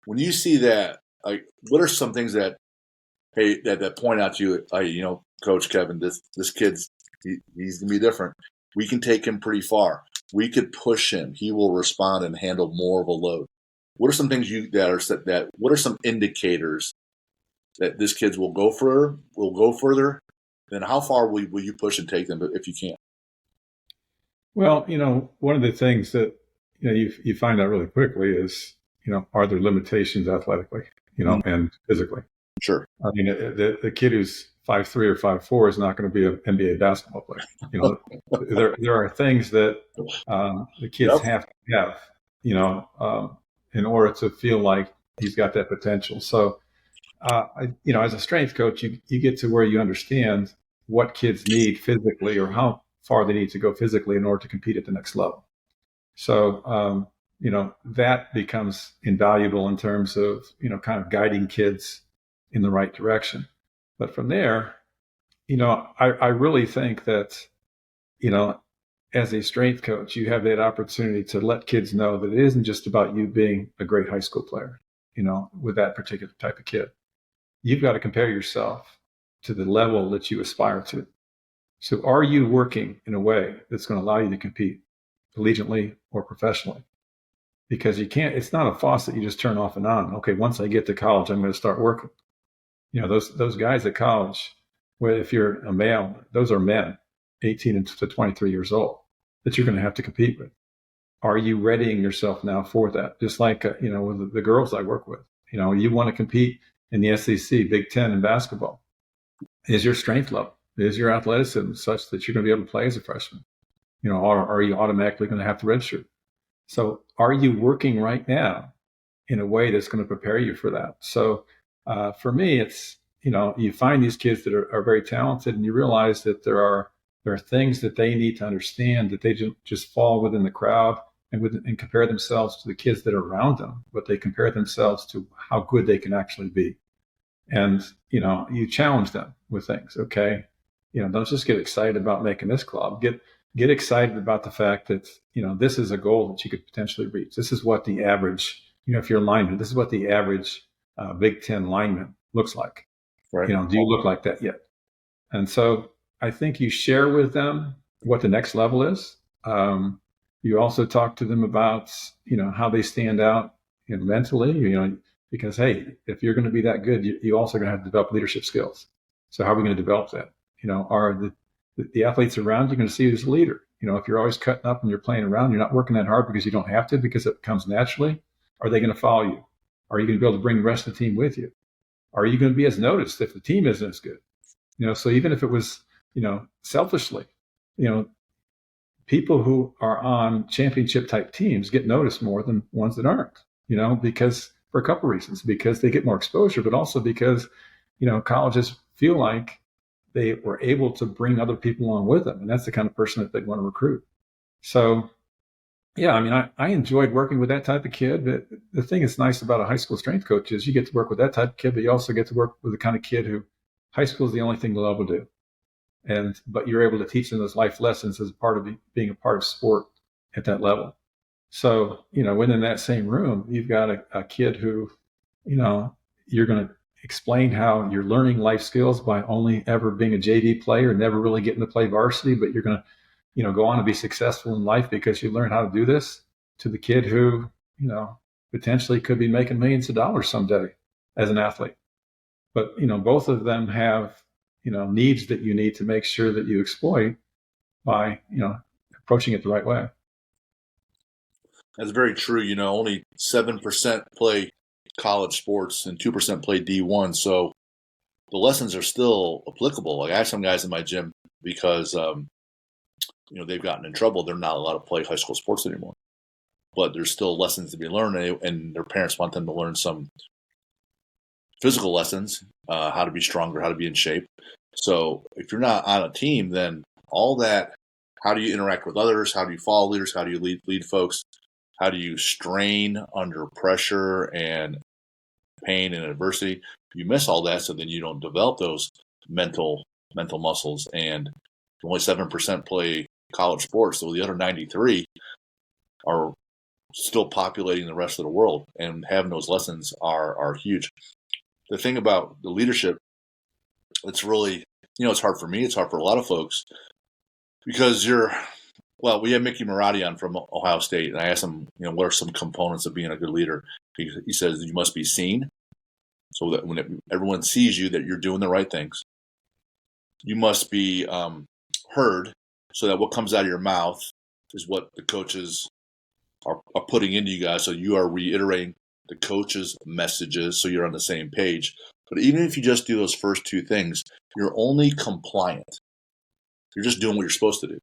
When you see that, like, what are some things that point out to you, Coach Kevin, this kid's he's gonna be different. We can take him pretty far. We could push him. He will respond and handle more of a load. What are some things what are some indicators that this kid will go further? Then how far will you push and take them if you can? Well, one of the things that you find out really quickly is, are there limitations athletically, and physically? Sure. I mean, the kid who's 5'3" or 5'4" is not going to be an NBA basketball player. There are things that the kids have to have, in order to feel like he's got that potential. So, as a strength coach, you get to where you understand what kids need physically or how far they need to go physically in order to compete at the next level. So, that becomes invaluable in terms of, kind of guiding kids in the right direction. But from there, I really think that, as a strength coach, you have that opportunity to let kids know that it isn't just about you being a great high school player, with that particular type of kid. You've got to compare yourself to the level that you aspire to. So are you working in a way that's going to allow you to compete collegiately or professionally? Because it's not a faucet you just turn off and on. Okay, once I get to college, I'm going to start working. those guys at college, well, if you're a male, those are men, 18 to 23 years old, that you're going to have to compete with. Are you readying yourself now for that? Just like, with the girls I work with, you want to compete in the SEC, Big Ten in basketball. Is your strength level, is your athleticism such that you're going to be able to play as a freshman? Or are you automatically going to have to redshirt? So are you working right now in a way that's going to prepare you for that? So for me, it's, you find these kids that are very talented, and you realize that there are things that they need to understand, that they just fall within the crowd and compare themselves to the kids that are around them, but they compare themselves to how good they can actually be. And, you challenge them with things. Okay. Don't just get excited about making this club. Get excited about the fact that, this is a goal that you could potentially reach. This is what the average, if you're a lineman, this is what the average Big Ten lineman looks like. Right. Do you look like that yet? And so I think you share with them what the next level is. You also talk to them about, how they stand out, mentally, because, hey, if you're going to be that good, you also going to have to develop leadership skills. So how are we going to develop that? Are the athletes around you going to see you as a leader? If you're always cutting up and you're playing around, you're not working that hard because you don't have to, because it comes naturally. Are they going to follow you? Are you going to be able to bring the rest of the team with you? Are you going to be as noticed if the team isn't as good? So even if it was, selfishly, people who are on championship type teams get noticed more than ones that aren't, because for a couple of reasons, because they get more exposure, but also because, colleges feel like they were able to bring other people along with them. And that's the kind of person that they want to recruit. So, yeah, I enjoyed working with that type of kid. But the thing that's nice about a high school strength coach is you get to work with that type of kid, but you also get to work with the kind of kid who high school is the only thing they'll ever do. But you're able to teach them those life lessons as part of being a part of sport at that level. So, within that same room, you've got a kid who, you're going to explain how you're learning life skills by only ever being a JV player, never really getting to play varsity, but you're going to, go on to be successful in life because you learned how to do this, to the kid who, potentially could be making millions of dollars someday as an athlete. But, both of them have, needs that you need to make sure that you exploit by, approaching it the right way. That's very true. Only 7% play college sports and 2% play D1. So the lessons are still applicable. Like I have some guys in my gym because, they've gotten in trouble. They're not allowed to play high school sports anymore. But there's still lessons to be learned, and their parents want them to learn some physical lessons, how to be stronger, how to be in shape. So if you're not on a team, then all that, how do you interact with others? How do you follow leaders? How do you lead folks? How do you strain under pressure and pain and adversity? You miss all that, so then you don't develop those mental muscles. And only 7% play college sports, so the other 93 are still populating the rest of the world, and having those lessons are huge. The thing about the leadership, it's really, it's hard for me. It's hard for a lot of folks because we had Mickey Marotti on from Ohio State, and I asked him, what are some components of being a good leader? He says you must be seen, so that when everyone sees you, that you're doing the right things. You must be heard, so that what comes out of your mouth is what the coaches are putting into you guys. So you are reiterating the coach's messages, so you're on the same page. But even if you just do those first two things, you're only compliant. You're just doing what you're supposed to do.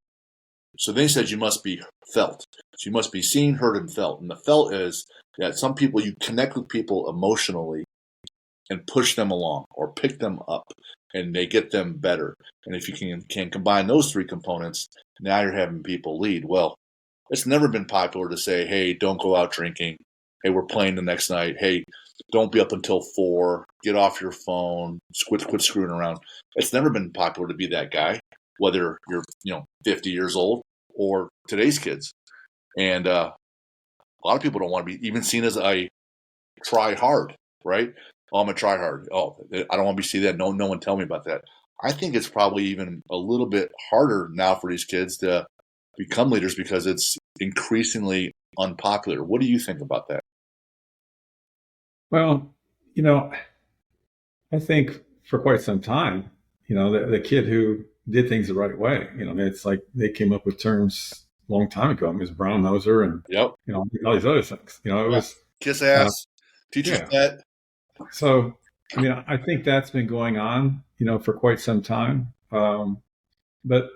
So then he said you must be felt. So you must be seen, heard, and felt. And the felt is that some people, you connect with people emotionally and push them along or pick them up, and they get them better. And if you can combine those three components, now you're having people lead. Well, it's never been popular to say, hey, don't go out drinking. Hey, we're playing the next night. Hey, don't be up until 4. Get off your phone. Quit screwing around. It's never been popular to be that guy, whether you're 50 years old or today's kids. And a lot of people don't want to be even seen as a try hard, right? Oh, I'm a try hard. Oh, I don't want to be seen that. No one tell me about that. I think it's probably even a little bit harder now for these kids to become leaders because it's increasingly unpopular. What do you think about that? Well, I think for quite some time, the kid who did things the right way, it's like they came up with terms a long time ago. I mean, it was brown noser and, Yep. all these other things. It Yeah. was, Kiss uh, ass, teacher's yeah. pet. So, I mean, I think that's been going on, for quite some time. But,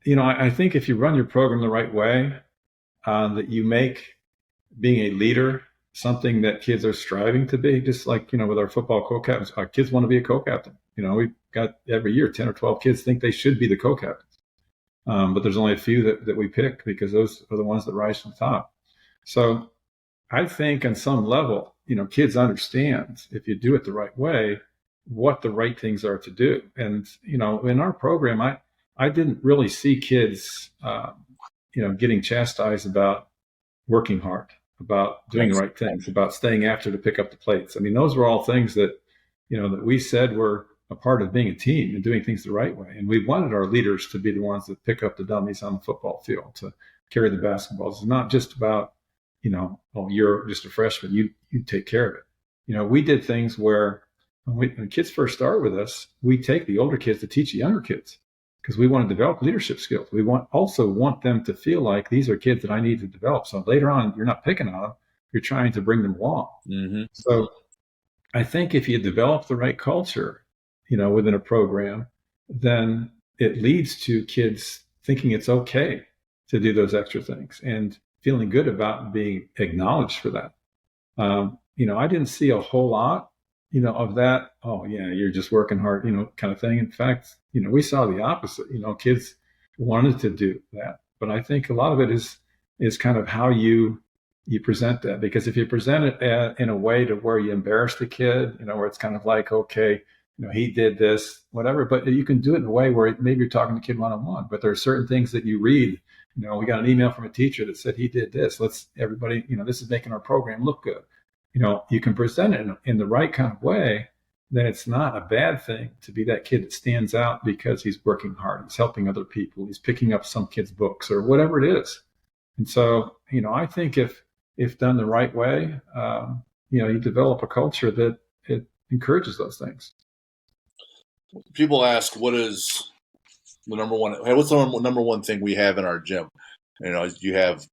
I think if you run your program the right way, that you make being a leader something that kids are striving to be, just like, with our football co-captains. Our kids want to be a co-captain. We've got every year 10 or 12 kids think they should be the co-captains. But there's only a few that we pick because those are the ones that rise to the top. So I think on some level, kids understand if you do it the right way, what the right things are to do. And, in our program, I didn't really see kids, getting chastised about working hard, about doing the Nice. right things, about staying after to pick up the plates. I mean, those were all things that, that we said were a part of being a team and doing things the right way. And we wanted our leaders to be the ones that pick up the dummies on the football field, to carry the basketballs. It's not just about, oh, you're just a freshman, you take care of it. We did things where when kids first start with us, we take the older kids to teach the younger kids because we want to develop leadership skills. We also want them to feel like these are kids that I need to develop. So later on, you're not picking on them, you're trying to bring them along. Mm-hmm. So I think if you develop the right culture, within a program, then it leads to kids thinking it's okay to do those extra things and feeling good about being acknowledged for that. I didn't see a whole lot, of that. Oh yeah, you're just working hard, kind of thing. In fact, we saw the opposite. Kids wanted to do that, but I think a lot of it is kind of how you present that. Because if you present it in a way to where you embarrass the kid, where it's kind of like, okay, he did this, whatever, but you can do it in a way where maybe you're talking to the kid one-on-one, but there are certain things that you read. We got an email from a teacher that said he did this. Let's everybody, this is making our program look good. You can present it in the right kind of way, then it's not a bad thing to be that kid that stands out because he's working hard, he's helping other people, he's picking up some kid's books or whatever it is. And so, I think if done the right way, you develop a culture that it encourages those things. People ask, what is the number one? Hey, what's the number one thing we have in our gym? You have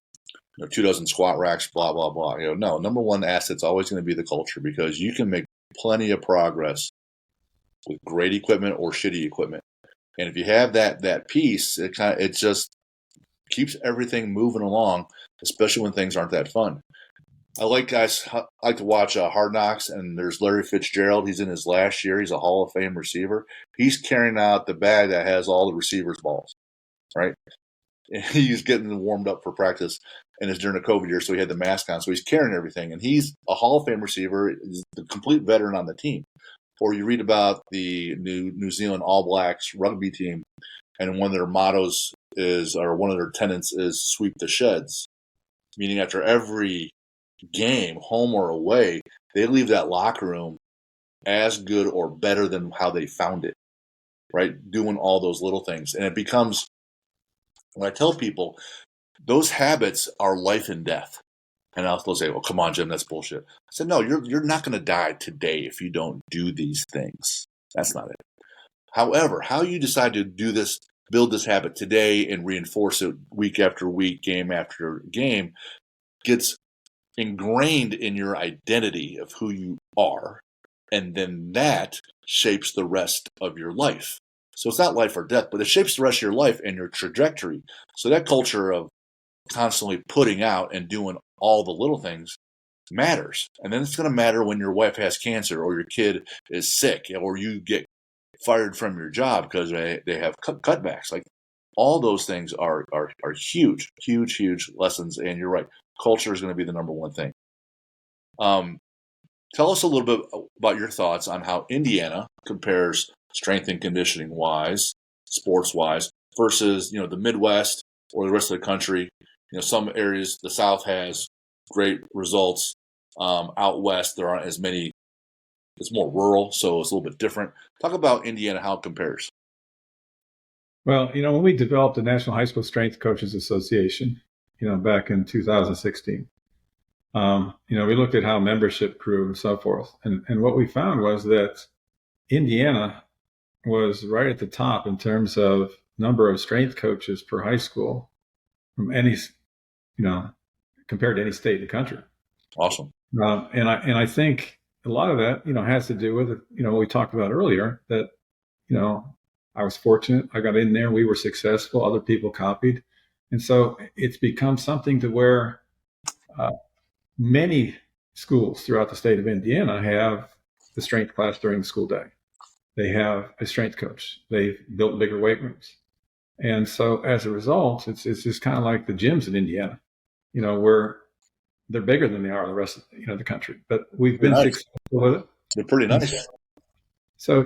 24 squat racks, blah blah blah. No, number one asset's always going to be the culture, because you can make plenty of progress with great equipment or shitty equipment. And if you have that piece, it just keeps everything moving along, especially when things aren't that fun. I like to watch Hard Knocks, and there's Larry Fitzgerald. He's in his last year. He's a Hall of Fame receiver. He's carrying out the bag that has all the receivers' balls, right? And he's getting warmed up for practice, and it's during the COVID year, so he had the mask on. So he's carrying everything, and he's a Hall of Fame receiver. He's the complete veteran on the team. Or you read about the New Zealand All Blacks rugby team, and one of their mottos one of their tenets is sweep the sheds, meaning after every game, home or away, they leave that locker room as good or better than how they found it, right? Doing all those little things. And it becomes, when I tell people, those habits are life and death. And they'll say, well, come on, Jim, that's bullshit. I said, no, you're not going to die today if you don't do these things. That's not it. However, how you decide to do this, build this habit today and reinforce it week after week, game after game, gets ingrained in your identity of who you are. And then that shapes the rest of your life. So it's not life or death, but it shapes the rest of your life and your trajectory. So that culture of constantly putting out and doing all the little things matters. And then it's going to matter when your wife has cancer, or your kid is sick, or you get fired from your job because they have cutbacks. Like, all those things are huge, huge, huge lessons. And you're right, culture is going to be the number one thing. Tell us a little bit about your thoughts on how Indiana compares strength and conditioning wise, sports wise, versus the Midwest or the rest of the country. Some areas, the South has great results. Out west, there aren't as many. It's more rural, so it's a little bit different. Talk about Indiana, how it compares. Well, when we developed the National High School Strength Coaches Association, back in 2016, we looked at how membership grew and so forth. And what we found was that Indiana was right at the top in terms of number of strength coaches per high school from any, compared to any state in the country. Awesome. And I think a lot of that, has to do with, what we talked about earlier, that, I was fortunate. I got in there. We were successful. Other people copied. And so it's become something to where many schools throughout the state of Indiana have the strength class during the school day. They have a strength coach. They've built bigger weight rooms. And so as a result, it's just kind of like the gyms in Indiana, where they're bigger than they are the rest of the country. But we've been successful with it. They're pretty nice. So,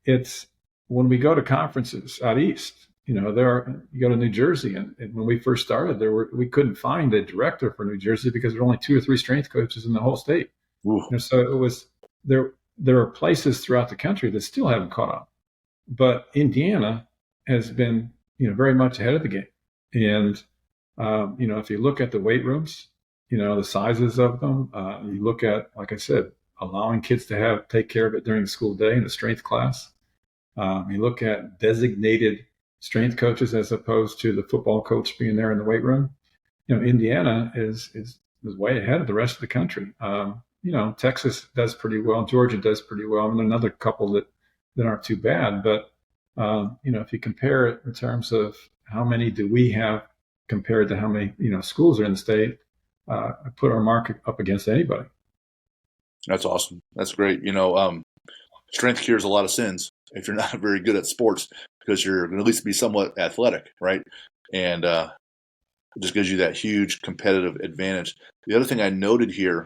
it's when we go to conferences out east, you go to New Jersey, and when we first started, we couldn't find a director for New Jersey because there were only 2 or 3 strength coaches in the whole state. So it was there. There are places throughout the country that still haven't caught up, but Indiana has been, very much ahead of the game. And if you look at the weight rooms, the sizes of them, you look at, like I said, allowing kids to take care of it during the school day in the strength class. You look at designated strength coaches as opposed to the football coach being there in the weight room. Indiana is way ahead of the rest of the country. Texas does pretty well. Georgia does pretty well. And another couple that aren't too bad. But, if you compare it in terms of how many do we have compared to how many, schools are in the state, I put our mark up against anybody. That's awesome. That's great. Strength cures a lot of sins if you're not very good at sports, because you're going to at least be somewhat athletic, right? And it just gives you that huge competitive advantage. The other thing I noted here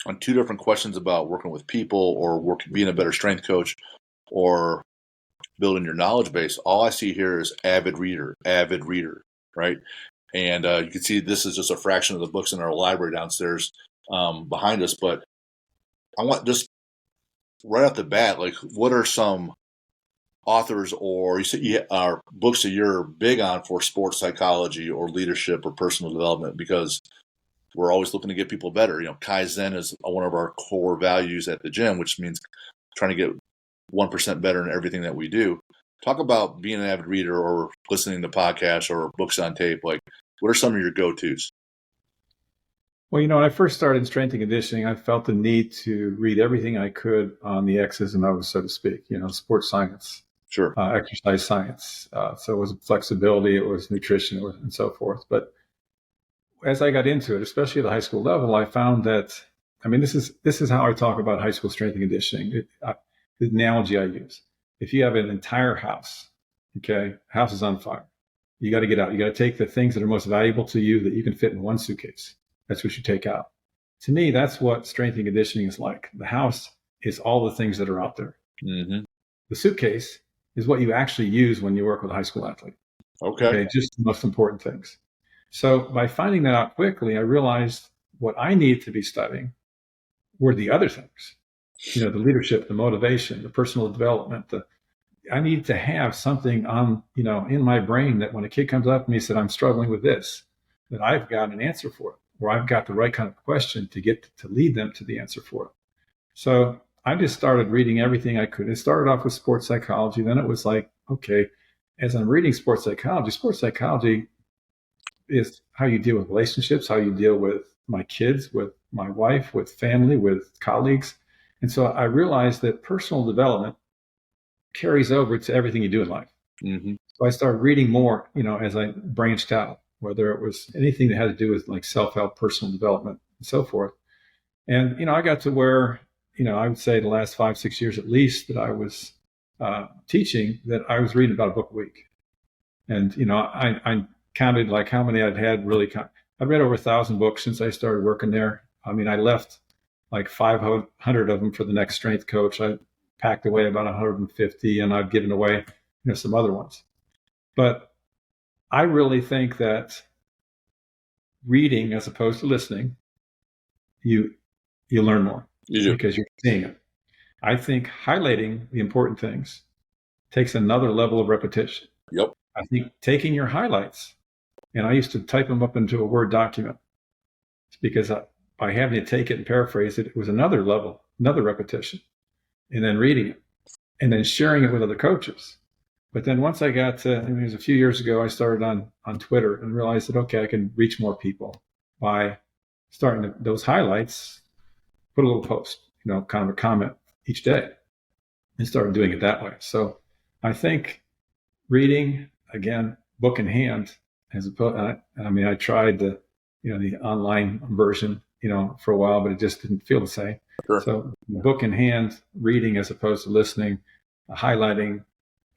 on 2 different questions about working with people or being a better strength coach or building your knowledge base, all I see here is avid reader, right? And you can see this is just a fraction of the books in our library downstairs behind us. But I want just right off the bat, like, what are some authors or books that you're big on for sports psychology or leadership or personal development? Because we're always looking to get people better. Kaizen is one of our core values at the gym, which means trying to get 1% better in everything that we do. Talk about being an avid reader or listening to podcasts or books on tape. Like, what are some of your go-tos? Well, when I first started in strength and conditioning, I felt the need to read everything I could on the X's and O's, so to speak, sports science, sure, exercise science. So it was flexibility, it was nutrition, and so forth. But as I got into it, especially at the high school level, I found that, this is how I talk about high school strength and conditioning. The analogy I use: if you have an entire house, house is on fire, you got to get out. You got to take the things that are most valuable to you that you can fit in one suitcase. That's what you take out. To me, that's what strength and conditioning is like. The house is all the things that are out there. Mm-hmm. The suitcase is what you actually use when you work with a high school athlete. Okay, just the most important things. So by finding that out quickly, I realized what I needed to be studying were the other things. The leadership, the motivation, the personal development. I need to have something on, in my brain that when a kid comes up to me and said, I'm struggling with this, that I've got an answer for it, or I've got the right kind of question to lead them to the answer for it. So I just started reading everything I could. It started off with sports psychology. Then it was like, okay, as I'm reading sports psychology is how you deal with relationships, how you deal with my kids, with my wife, with family, with colleagues. And so I realized that personal development carries over to everything you do in life. Mm-hmm. So I started reading more, as I branched out, whether it was anything that had to do with like self-help, personal development, and so forth. And, I got to where, I would say the last 5-6 years at least that I was teaching, that I was reading about a book a week. And, I counted like how many I'd had really. I've read over 1,000 books since I started working there. I left like 500 of them for the next strength coach. I packed away about 150, and I've given away, some other ones. But I really think that reading as opposed to listening, you learn more because you're seeing it. I think highlighting the important things takes another level of repetition. Yep. I think taking your highlights, and I used to type them up into a Word document. It's because by having to take it and paraphrase it, it was another level, another repetition. and then reading it and then sharing it with other coaches. But then once I got to, it was a few years ago, I started on Twitter and realized that, okay, I can reach more people by starting those highlights, put a little post, kind of a comment each day, and started doing it that way. So I think reading, again, book in hand, as opposed, I tried the online version, for a while, but it just didn't feel the same. Sure. So book in hand, reading as opposed to listening, highlighting,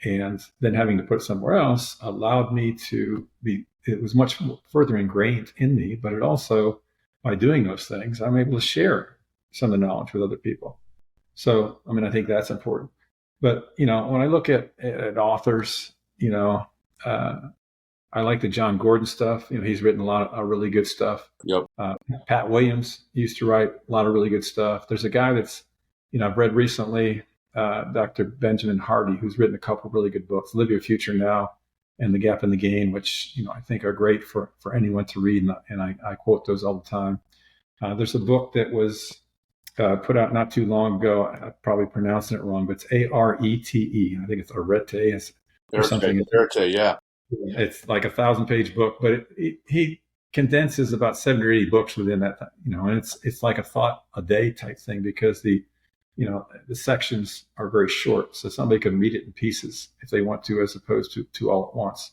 and then having to put it somewhere else allowed me to it was much further ingrained in me, but it also, by doing those things, I'm able to share some of the knowledge with other people. So, I think that's important. But, when I look at authors, I like the John Gordon stuff. He's written a lot of really good stuff. Yep. Pat Williams used to write a lot of really good stuff. There's a guy that's, I've read recently, Dr. Benjamin Hardy, who's written a couple of really good books, Live Your Future Now and The Gap in the Gain, which, I think are great for anyone to read. And I quote those all the time. There's a book that was put out not too long ago. I'm probably pronouncing it wrong, but it's Arete. I think it's Arete or something. Arete, yeah. It's like a 1,000-page book, but he condenses about 70 or 80 books within that, and it's like a thought a day type thing, because the sections are very short, so somebody can read it in pieces if they want to, as opposed to all at once.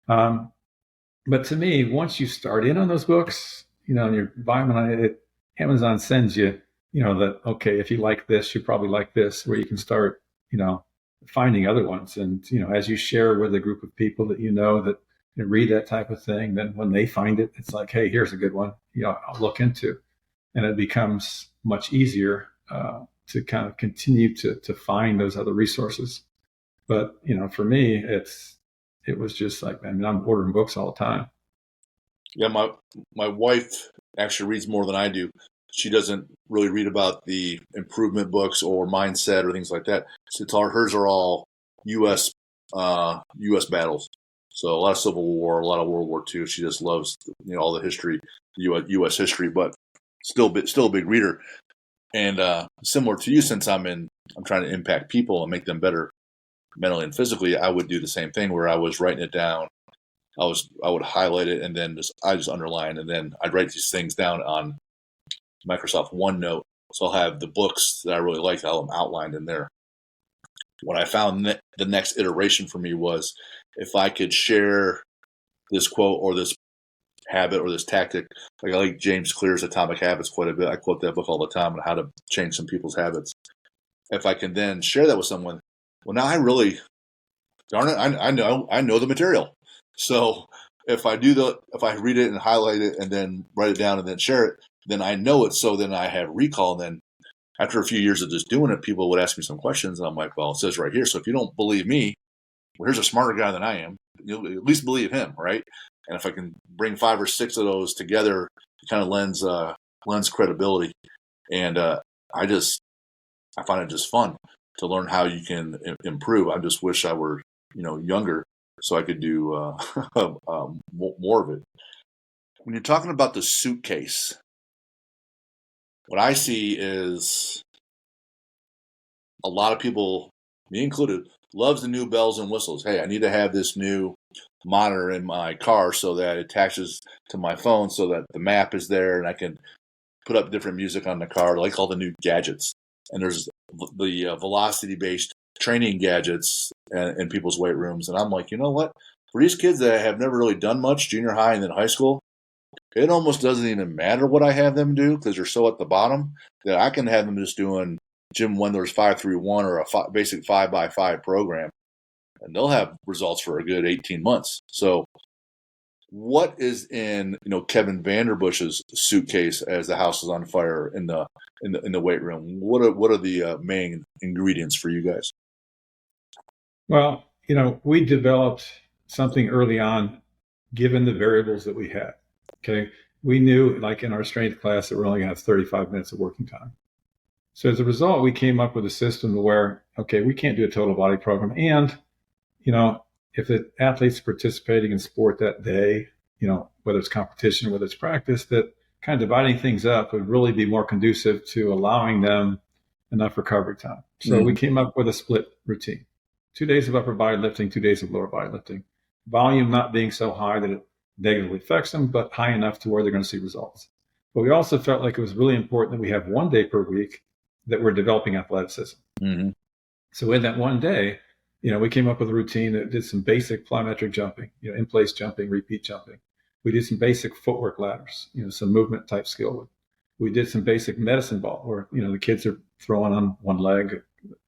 But to me, once you start in on those books, and you're buying them, Amazon sends you, that, okay, if you like this, you probably like this, where you can start, finding other ones. And, as you share with a group of people that that read that type of thing, then when they find it, it's like, hey, here's a good one, I'll look into. And it becomes much easier to kind of continue to find those other resources. But, for me, it was just like, I'm ordering books all the time. Yeah, my wife actually reads more than I do. She doesn't really read about the improvement books or mindset or things like that. Hers are all U.S. battles. So a lot of Civil War, a lot of World War II. She just loves all the history, U.S. history, but still a big reader. And similar to you, since I'm trying to impact people and make them better mentally and physically, I would do the same thing where I was writing it down. I would highlight it and then I just underline, and then I'd write these things down on Microsoft OneNote. So I'll have the books that I really liked, I'll have them outlined in there. What I found the next iteration for me was, if I could share this quote or this habit or this tactic, like I like James Clear's Atomic Habits quite a bit. I quote that book all the time on how to change some people's habits. If I can then share that with someone, well, now I really, darn it, I know the material. So if I read it and highlight it and then write it down and then share it, then I know it. So then I have recall. And then after a few years of just doing it, people would ask me some questions. And I'm like, well, it says right here. So if you don't believe me, well, here's a smarter guy than I am. You'll at least believe him, right? And if I can bring 5 or 6 of those together, it kind of lends credibility. And I find it just fun to learn how you can improve. I just wish I were, younger so I could do more of it. When you're talking about the suitcase, what I see is a lot of people, me included, loves the new bells and whistles. Hey, I need to have this new monitor in my car so that it attaches to my phone so that the map is there and I can put up different music on the car, like all the new gadgets. And there's the velocity-based training gadgets in people's weight rooms. And I'm like, you know what? For these kids that have never really done much, junior high and then high school, it almost doesn't even matter what I have them do because they're so at the bottom that I can have them just doing Jim Wendler's 5-3-1 or a basic 5x5 program, and they'll have results for a good 18 months. So what is in Kevin Vanderbush's suitcase as the house is on fire in the weight room? What are the main ingredients for you guys? Well, we developed something early on, given the variables that we had. Okay, we knew, like in our strength class, that we're only going to have 35 minutes of working time. So as a result, we came up with a system where, okay, we can't do a total body program. And, if the athlete's participating in sport that day, whether it's competition, whether it's practice, that kind of dividing things up would really be more conducive to allowing them enough recovery time. So we came up with a split routine. 2 days of upper body lifting, 2 days of lower body lifting. Volume not being so high that it negatively affects them, but high enough to where they're going to see results. But we also felt like it was really important that we have 1 day per week that we're developing athleticism. Mm-hmm. So in that 1 day, we came up with a routine that did some basic plyometric jumping, in place jumping, repeat jumping. We did some basic footwork ladders, some movement type skill. We did some basic medicine ball where, the kids are throwing on one leg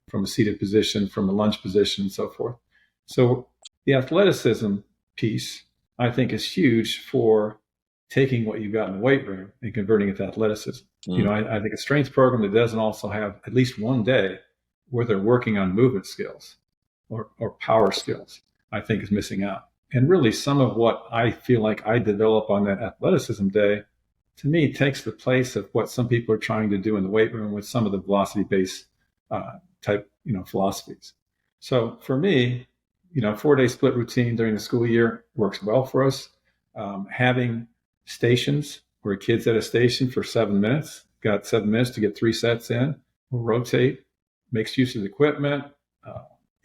from a seated position, from a lunge position, and so forth. So the athleticism piece, I think, is huge for taking what you've got in the weight room and converting it to athleticism. I think a strength program that doesn't also have at least 1 day where they're working on movement skills or power skills, I think is missing out. And really some of what I feel like I develop on that athleticism day, to me, takes the place of what some people are trying to do in the weight room with some of the velocity-based type, philosophies. So for me, 4-day split routine during the school year works well for us. Having stations where a kid's at a station for 7 minutes, got 7 minutes to get 3 sets in, we'll rotate, makes use of the equipment,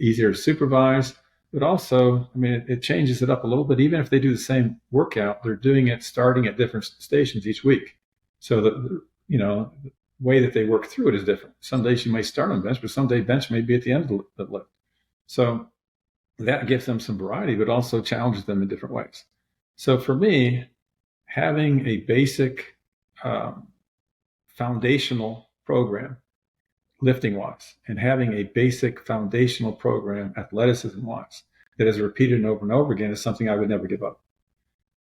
easier to supervise, but also, it changes it up a little bit. Even if they do the same workout, they're doing it starting at different stations each week. So the way that they work through it is different. Some days you may start on bench, but some day bench may be at the end of the lift. So that gives them some variety, but also challenges them in different ways. So for me, having a basic foundational program lifting-wise, and having a basic foundational program athleticism-wise that is repeated over and over again is something I would never give up.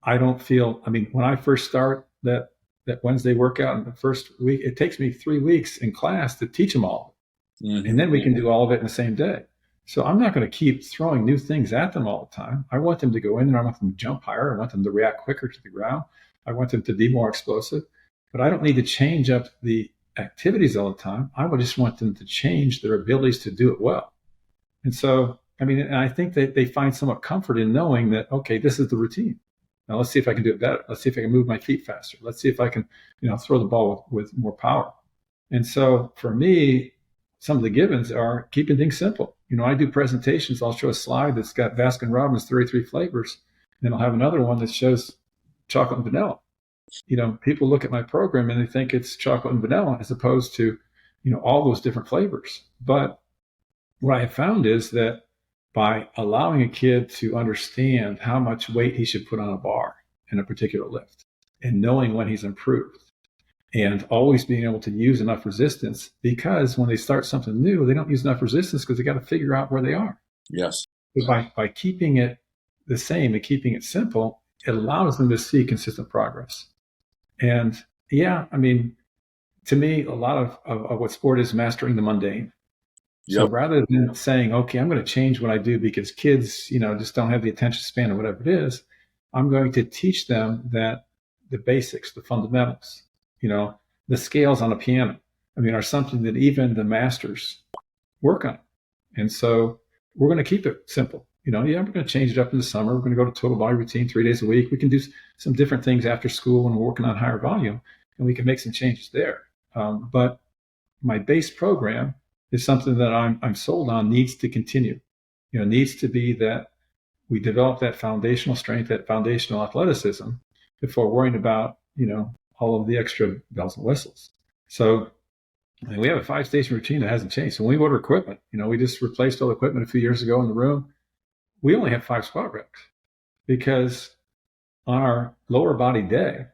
I don't feel, when I first start that Wednesday workout in the first week, it takes me 3 weeks in class to teach them all. Mm-hmm. And then we can do all of it in the same day. So I'm not going to keep throwing new things at them all the time. I want them to go in there. I want them to jump higher. I want them to react quicker to the ground. I want them to be more explosive. But I don't need to change up the activities all the time. I would just want them to change their abilities to do it well. And so, and I think that they find somewhat comfort in knowing that, okay, this is the routine. Now let's see if I can do it better. Let's see if I can move my feet faster. Let's see if I can, throw the ball with more power. And so for me, some of the givens are keeping things simple. I do presentations. I'll show a slide that's got Baskin-Robbins 33 flavors. Then I'll have another one that shows chocolate and vanilla. People look at my program and they think it's chocolate and vanilla as opposed to, all those different flavors. But what I have found is that by allowing a kid to understand how much weight he should put on a bar in a particular lift and knowing when he's improved and always being able to use enough resistance, because when they start something new, they don't use enough resistance because they got to figure out where they are. Yes. But by keeping it the same and keeping it simple, it allows them to see consistent progress. And to me, a lot of what sport is mastering the mundane. Yep. So rather than saying, okay, I'm going to change what I do because kids, just don't have the attention span or whatever it is, I'm going to teach them that the basics, the fundamentals, the scales on a piano, are something that even the masters work on. And so we're going to keep it simple. We're going to change it up in the summer. We're going to go to total body routine 3 days a week. We can do some different things after school when we're working on higher volume, and we can make some changes there. But my base program is something that I'm sold on needs to continue. Needs to be that we develop that foundational strength, that foundational athleticism before worrying about, all of the extra bells and whistles. So we have a 5-station routine that hasn't changed. So when we order equipment, we just replaced all the equipment a few years ago in the room. We only have 5 squat racks because on our lower body day,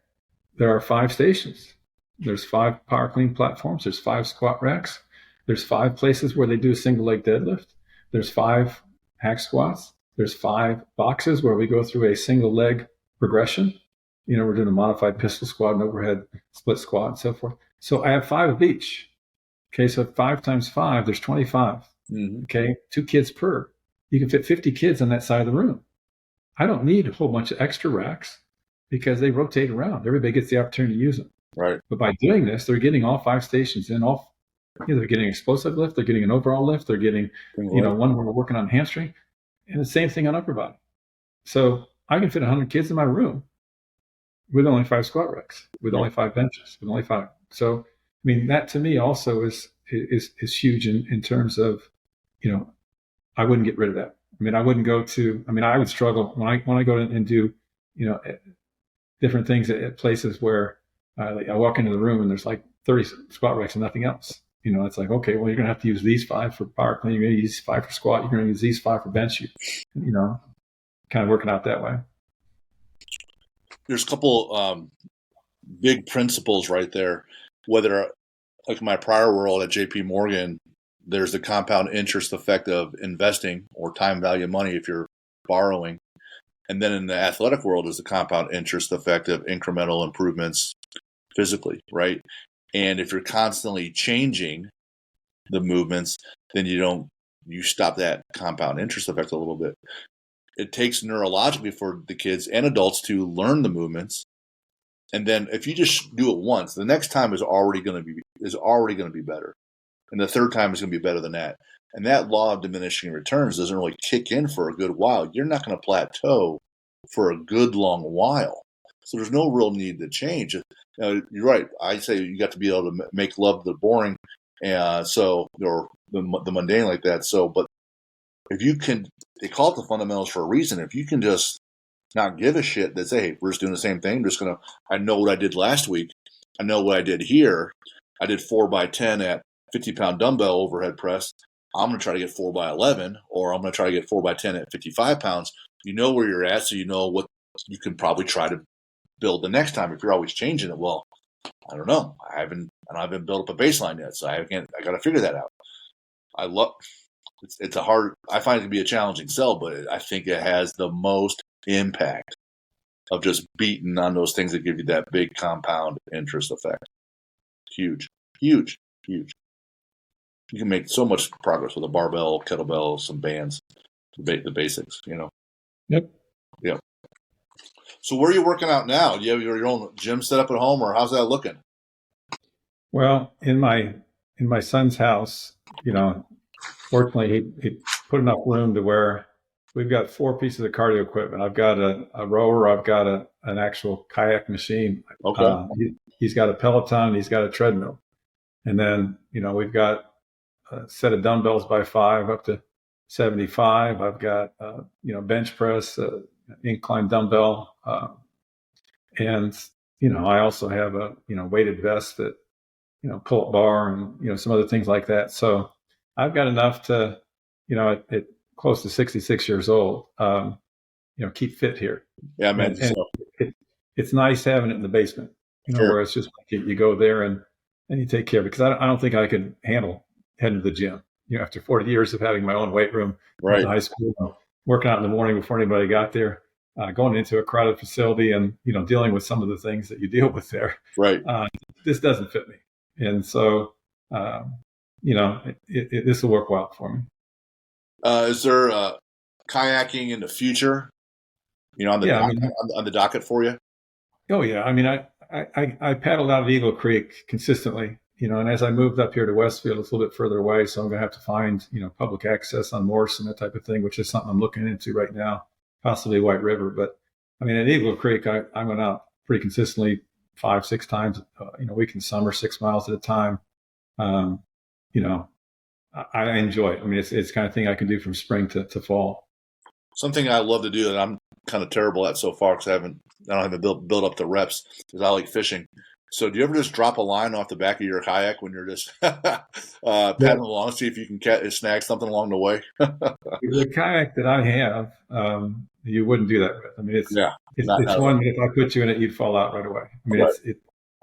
there are 5 stations. There's 5 power clean platforms. There's 5 squat racks. There's 5 places where they do a single leg deadlift. There's 5 hack squats. There's 5 boxes where we go through a single leg progression. We're doing a modified pistol squat and overhead split squat and so forth. So I have 5 of each. Okay, so 5 times 5, there's 25. Mm-hmm. Okay, 2 kids per. You can fit 50 kids on that side of the room. I don't need a whole bunch of extra racks because they rotate around. Everybody gets the opportunity to use them. Right. But by doing this, they're getting all 5 stations in. They're getting explosive lift. They're getting an overall lift. They're getting, one where we're working on hamstring, and the same thing on upper body. So I can fit 100 kids in my room with only 5 squat racks, with only 5 benches, with only 5. So, that to me also is is huge in terms of, I wouldn't get rid of that. I mean, I wouldn't go to. I mean, I would struggle when I go and do, different things at places where I walk into the room and there's like 30 squat racks and nothing else. It's like, okay, well, you're gonna have to use these 5 for power clean. You're gonna use 5 for squat. You're gonna use these 5 for bench. Kind of working out that way. There's a couple big principles right there. Whether, like my prior world at JP Morgan, there's the compound interest effect of investing or time value of money if you're borrowing. And then in the athletic world is the compound interest effect of incremental improvements physically, right? And if you're constantly changing the movements, then you stop that compound interest effect a little bit. It takes neurologically for the kids and adults to learn the movements. And then if you just do it once, the next time is already going to be better. And the third time is going to be better than that. And that law of diminishing returns doesn't really kick in for a good while. You're not going to plateau for a good long while. So there's no real need to change. You're right. I say you got to be able to make love the boring, or the mundane like that. So, but if you can, they call it the fundamentals for a reason. If you can just not give a shit that say, hey, we're just doing the same thing. I know what I did last week. I know what I did here. I did 4x10 at 50-pound dumbbell overhead press. I'm going to try to get 4x11, or I'm going to try to get 4x10 at 55 pounds. You know where you're at, so you know what you can probably try to build the next time. If you're always changing it, well, I don't know. I haven't built up a baseline yet, so I got to figure that out. I find it to be a challenging sell, but I think it has the most impact of just beating on those things that give you that big compound interest effect. Huge. You can make so much progress with a barbell, kettlebell, some bands, the basics, Yep. Yep. So where are you working out now? Do you have your own gym set up at home, or how's that looking? Well, in my son's house, fortunately he put enough room to where we've got 4 pieces of cardio equipment. I've got a rower, I've got an actual kayak machine. Okay. He's got a Peloton, he's got a treadmill. And then, we've got a set of dumbbells by 5 up to 75. I've got, bench press, incline dumbbell. And, I also have a, weighted vest that, pull-up bar and, some other things like that. So I've got enough to, at close to 66 years old, keep fit here. Yeah, man. It's nice having it in the basement, Sure. where it's just like you go there and you take care of it. Because I don't think I could handle heading to the gym. After 40 years of having my own weight room Right. in high school, working out in the morning before anybody got there, going into a crowded facility and, dealing with some of the things that you deal with there. Right. This doesn't fit me. And so, this will work well for me. Is there kayaking in the future? On the docket for you? Oh yeah, I mean, I paddled out of Eagle Creek consistently, and as I moved up here to Westfield, it's a little bit further away, so I'm going to have to find public access on Morse and that type of thing, which is something I'm looking into right now, possibly White River. But I mean, at Eagle Creek, I went out pretty consistently 5-6 times, week in summer, 6 miles at a time. I enjoy it. I mean, it's the kind of thing I can do from spring to fall. Something I love to do that I'm kind of terrible at so far because I don't have built up the reps because I like fishing. So do you ever just drop a line off the back of your kayak when you're just paddling along, see if you can snag something along the way? The kayak that I have, you wouldn't do that with. I mean, it's one that if I put you in it, you'd fall out right away. I mean, right.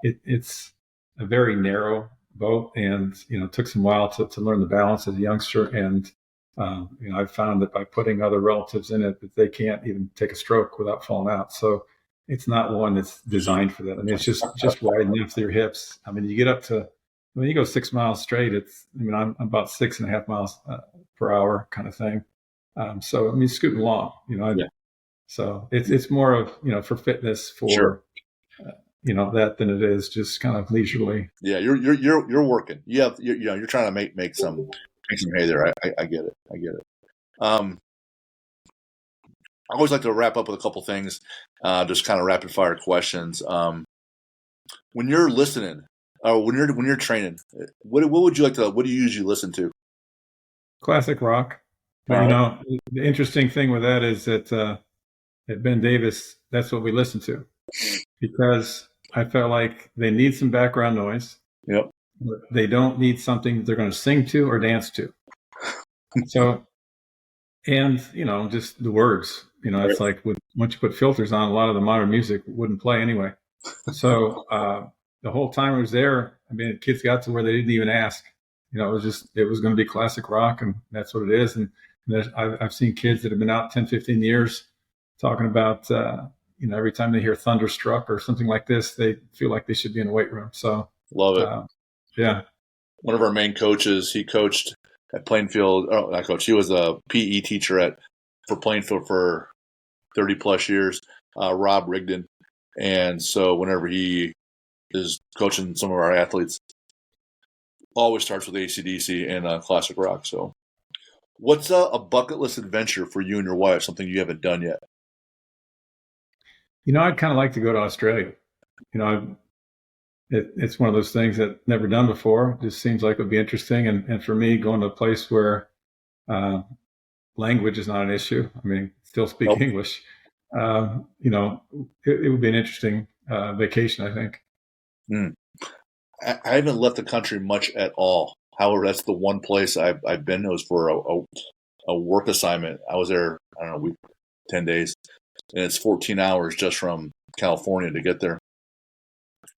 It's a very narrow boat, and it took some while to learn the balance as a youngster. And I've found that by putting other relatives in it, that they can't even take a stroke without falling out. So it's not one that's designed for that. I mean, it's just wide enough for your hips. I mean, you get up to when you go 6 miles straight, I'm about 6.5 miles per hour kind of thing. So I mean, scooting along, So it's more of for fitness for. Sure. That than it is just kind of leisurely. Yeah, you're working. You're trying to make some hay there. I get it. I always like to wrap up with a couple things, just kind of rapid fire questions. When you're listening when you're training, what would you like to? What do you usually listen to? Classic rock. All But right. the interesting thing with that is that at Ben Davis, that's what we listen to because I felt like they need some background noise. Yep. But they don't need something they're going to sing to or dance to. So, and just the words. Right. It's like once you put filters on, a lot of the modern music wouldn't play anyway. So the whole time I was there, I mean, kids got to where they didn't even ask. It was going to be classic rock, and that's what it is. And I've seen kids that have been out 10, 15 years talking about, every time they hear Thunderstruck or something like this, they feel like they should be in a weight room. So, Love it. Yeah. One of our main coaches, he coached at Plainfield. Oh, not coach. He was a PE teacher for Plainfield for 30 plus years. Rob Rigdon, and so whenever he is coaching some of our athletes, always starts with AC/DC and classic rock. So, what's a bucket list adventure for you and your wife? Something you haven't done yet? I'd kind of like to go to Australia. It's one of those things that I've never done before. It just seems like it would be interesting. And for me, going to a place where language is not an issue. I mean, still speak Nope. English. It would be an interesting vacation, I think. I haven't left the country much at all. However, that's the one place I've been. It was for a work assignment. I was there, I don't know, 10 days, and it's 14 hours just from California to get there.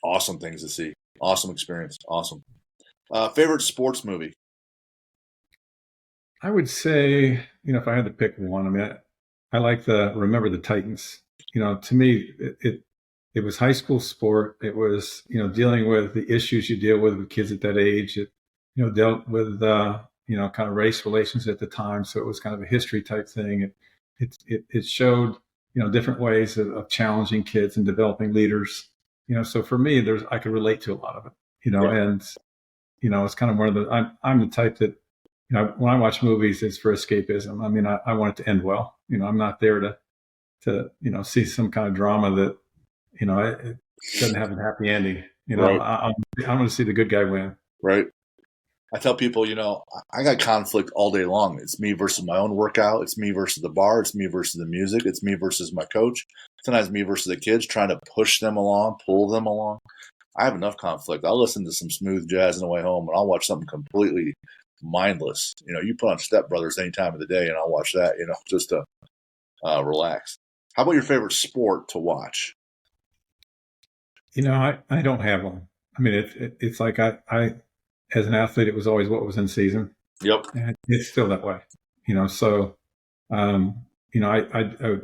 Awesome things to see. Awesome experience. Awesome. Favorite sports movie? I would say, if I had to pick one, I mean, I like Remember the Titans. To me, it was high school sport. It was, dealing with the issues you deal with kids at that age. It, dealt with, kind of race relations at the time. So it was kind of a history type thing. It showed, different ways of challenging kids and developing leaders. So for me, I could relate to a lot of it, Yeah. and, it's kind of one of I'm the type that, when I watch movies, it's for escapism. I mean, I want it to end well. I'm not there to see some kind of drama that, it doesn't have a happy ending. Right. I'm going to see the good guy win. Right. I tell people, I got conflict all day long. It's me versus my own workout. It's me versus the bar. It's me versus the music. It's me versus my coach. Sometimes me versus the kids, trying to push them along, pull them along. I have enough conflict. I'll listen to some smooth jazz on the way home, and I'll watch something completely mindless. You put on Step Brothers any time of the day, and I'll watch that, just to relax. How about your favorite sport to watch? I don't have one. I mean, it's like I as an athlete, it was always what was in season. Yep. And it's still that way. So, I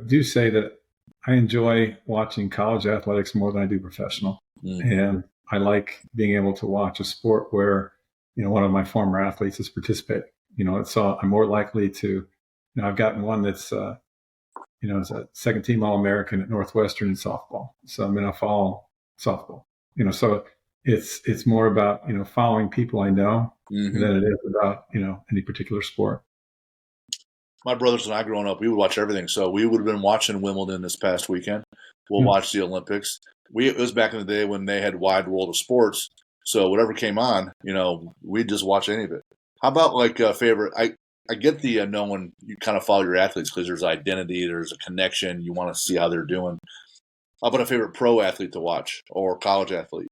do say that I enjoy watching college athletics more than I do professional. And I like being able to watch a sport where, one of my former athletes is participating. So I'm more likely to, I've gotten one that's, is a second team All-American at Northwestern in softball. So I follow softball. So it's more about, following people I know than it is about, any particular sport. My brothers and I growing up, we would watch everything. So we would have been watching Wimbledon this past weekend. We'll watch the Olympics. It was back in the day when they had Wide World of Sports. So whatever came on, we'd just watch any of it. How about like a favorite? I get the knowing you kind of follow your athletes because there's identity, there's a connection. You want to see how they're doing. How about a favorite pro athlete to watch or college athlete?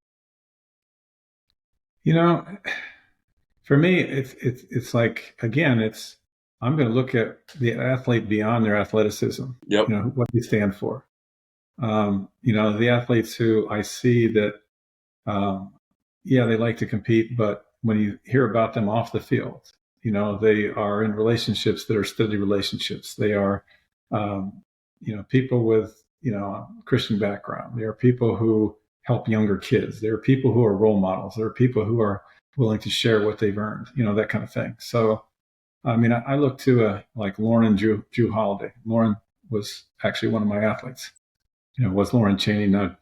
For me, it's like, again, I'm going to look at the athlete beyond their athleticism. Yep. What they stand for. The athletes who I see that, they like to compete, but when you hear about them off the field, they are in relationships that are steady relationships. They are, people with, Christian background. There are people who help younger kids. There are people who are role models. There are people who are willing to share what they've earned, that kind of thing. So, I look to like Lauren and Drew Holiday. Lauren was actually one of my athletes. Was Lauren Cheney not?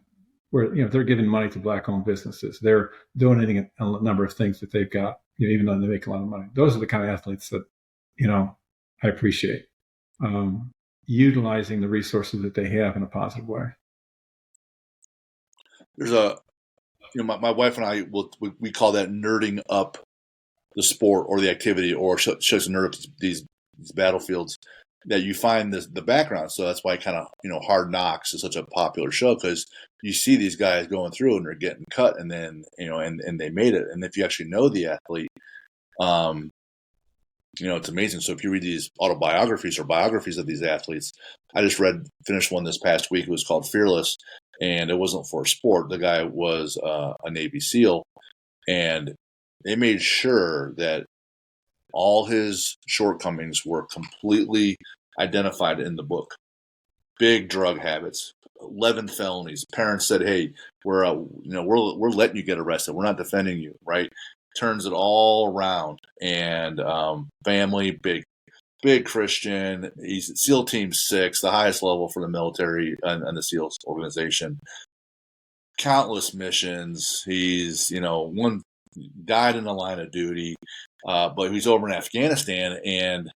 Where they're giving money to Black-owned businesses. They're donating a number of things that they've got, even though they make a lot of money. Those are the kind of athletes that I appreciate. Utilizing the resources that they have in a positive way. There's a my wife and I we call that nerding up the sport or the activity, or shows nerd up these battlefields that you find the background. So that's why kind of, Hard Knocks is such a popular show, because you see these guys going through and they're getting cut, and then, and they made it. And if you actually know the athlete, it's amazing. So if you read these autobiographies or biographies of these athletes, I just finished one this past week. It was called Fearless, and it wasn't for sport. The guy was a Navy SEAL, and they made sure that all his shortcomings were completely identified in the book. Big drug habits, 11 felonies. Parents said, "Hey, we're letting you get arrested. We're not defending you." Right? Turns it all around, and family, big Christian. He's at SEAL Team 6, the highest level for the military and the SEALs organization. Countless missions. He's one died in the line of duty, but he's over in Afghanistan, and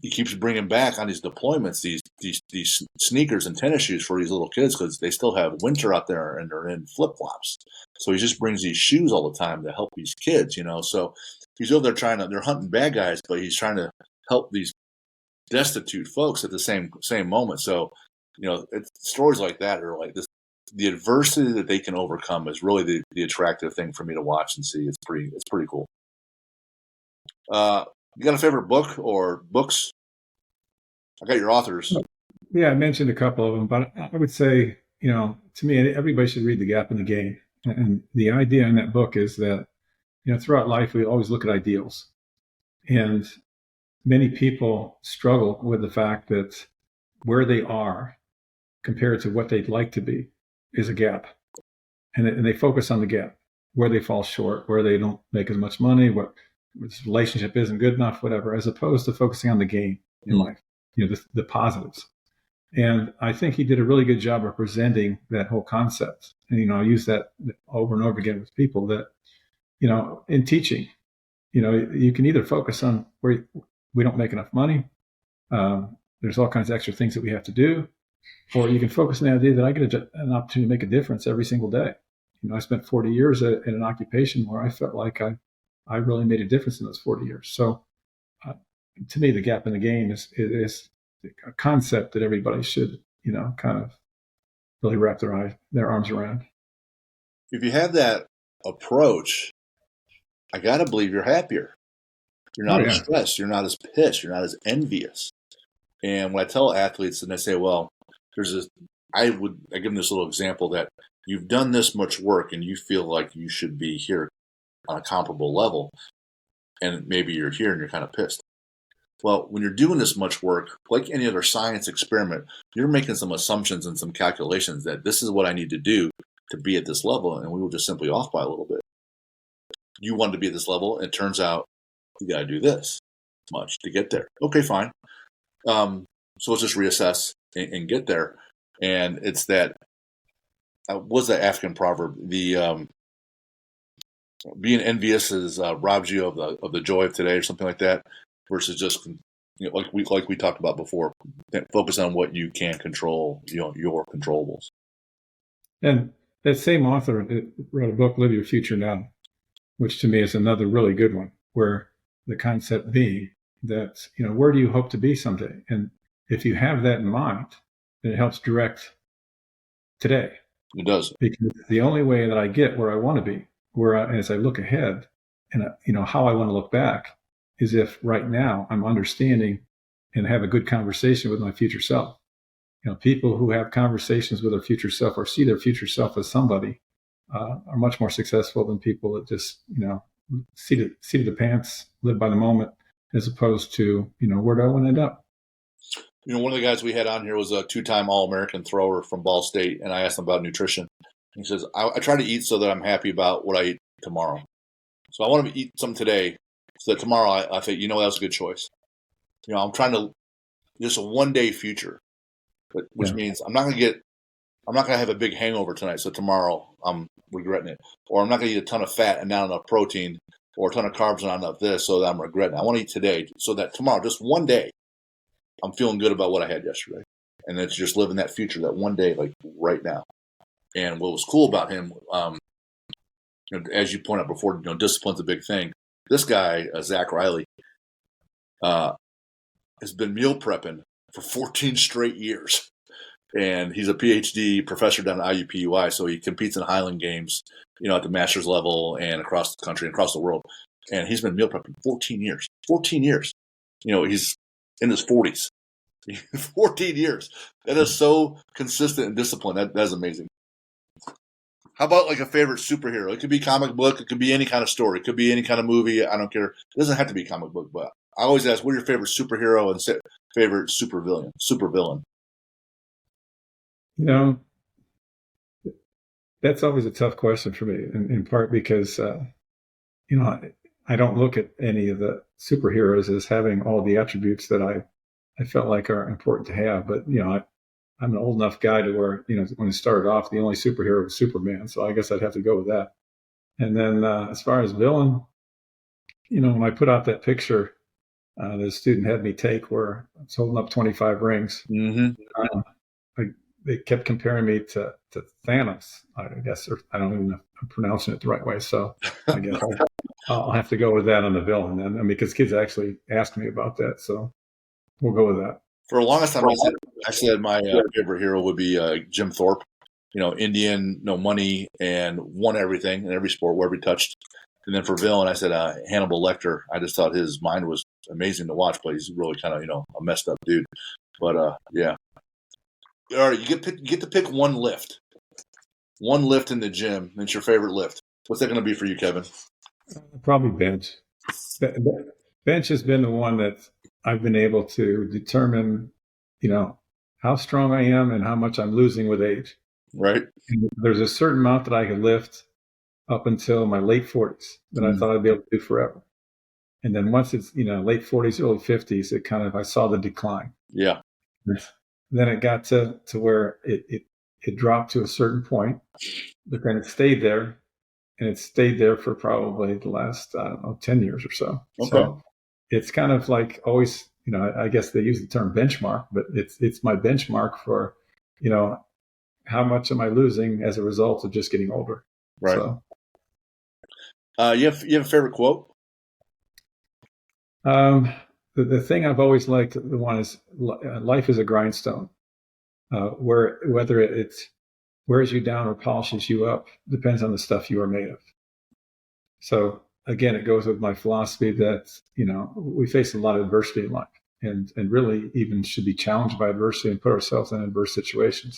he keeps bringing back on these deployments these sneakers and tennis shoes for these little kids, because they still have winter out there and they're in flip flops. So he just brings these shoes all the time to help these kids, So he's over there they're hunting bad guys, but he's trying to help these destitute folks at the same moment. So, stories like that are like this. The adversity that they can overcome is really the attractive thing for me to watch and see. It's pretty cool. You got a favorite book or books? I got your authors. Yeah, I mentioned a couple of them, but I would say, to me, everybody should read The Gap in the Gain. And the idea in that book is that, throughout life, we always look at ideals. And many people struggle with the fact that where they are compared to what they'd like to be is a gap. And they focus on the gap, where they fall short, where they don't make as much money, what this relationship isn't good enough, whatever, as opposed to focusing on the gain in life, the positives. And I think he did a really good job of presenting that whole concept. And, I use that over and over again with people that, in teaching, you can either focus on where we don't make enough money. There's all kinds of extra things that we have to do. Or you can focus on the idea that I get an opportunity to make a difference every single day. I spent 40 years in an occupation where I felt like I really made a difference in those 40 years. So to me, The Gap in the Gain is a concept that everybody should, kind of really wrap their arms around. If you have that approach, I got to believe you're happier. You're not as stressed. You're not as pissed. You're not as envious. And when I tell athletes, and they say, well, I give them this little example that you've done this much work and you feel like you should be here on a comparable level, and maybe you're here and you're kind of pissed. Well, when you're doing this much work, like any other science experiment, you're making some assumptions and some calculations that this is what I need to do to be at this level, and we were just simply off by a little bit. You wanted to be at this level, and it turns out you got to do this much to get there. Okay, fine. So let's just reassess and get there. And it's that, what's that African proverb? The being envious is robs you of the joy of today, or something like that, versus just like we talked about before, focus on what you can control, your controllables. And that same author wrote a book, Live Your Future Now, which to me is another really good one, where the concept being that, where do you hope to be someday? And if you have that in mind, then it helps direct today. It does. Because the only way that I get where I want to be, as I look ahead and, how I want to look back, is if right now I'm understanding and have a good conversation with my future self. People who have conversations with their future self or see their future self as somebody are much more successful than people that just, seat of the pants, live by the moment, as opposed to, where do I want to end up? One of the guys we had on here was a 2-time All-American thrower from Ball State, and I asked him about nutrition. He says, I try to eat so that I'm happy about what I eat tomorrow. So I want to eat some today so that tomorrow I think, that was a good choice. I'm trying to, just a one-day future, which means I'm not going to have a big hangover tonight, so tomorrow I'm regretting it. Or I'm not going to eat a ton of fat and not enough protein, or a ton of carbs and not enough this, so that I'm regretting it. I want to eat today so that tomorrow, just one day, I'm feeling good about what I had yesterday. And it's just living that future, that one day, like right now. And what was cool about him, as you pointed out before, discipline's a big thing. This guy, Zach Riley, has been meal prepping for 14 straight years. And he's a PhD professor down at IUPUI, so he competes in Highland Games, at the master's level and across the country and across the world. And he's been meal prepping 14 years. 14 years. He's in his 40s. 14 years. That is so consistent and disciplined. That is amazing. How about like a favorite superhero? It could be comic book. It could be any kind of story. It could be any kind of movie. I don't care. It doesn't have to be comic book, but I always ask, what are your favorite superhero and favorite supervillain? That's always a tough question for me, in part because, I don't look at any of the superheroes as having all the attributes that I felt like are important to have. But, I'm an old enough guy to where, when it started off, the only superhero was Superman. So I guess I'd have to go with that. And then as far as villain, when I put out that picture the student had me take where I was holding up 25 rings, they kept comparing me to Thanos, I guess, or I don't even know if I'm pronouncing it the right way. So I guess I'll have to go with that on the villain then, because kids actually asked me about that. So we'll go with that. For the longest time, I said my favorite hero would be Jim Thorpe. Indian, no money, and won everything in every sport wherever he touched. And then for villain, I said Hannibal Lecter. I just thought his mind was amazing to watch, but he's really kind of a messed up dude. But yeah. All right, you get to pick one lift in the gym. That's your favorite lift. What's that going to be for you, Kevin? Probably bench. Bench has been the one that I've been able to determine, how strong I am and how much I'm losing with age. Right. And there's a certain amount that I can lift up until my late 40s that I thought I'd be able to do forever. And then once it's, late 40s, early 50s, I saw the decline. Yeah. Then it got to where it dropped to a certain point, but then it stayed there, and it stayed there for probably the last, 10 years or so. Okay. So it's kind of like always, I guess they use the term benchmark, but it's my benchmark for, how much am I losing as a result of just getting older? Right. So, you have a favorite quote? The thing I've always liked, the one is life is a grindstone, whether it wears you down or polishes you up depends on the stuff you are made of. So again, it goes with my philosophy that, we face a lot of adversity in life and really even should be challenged by adversity and put ourselves in adverse situations.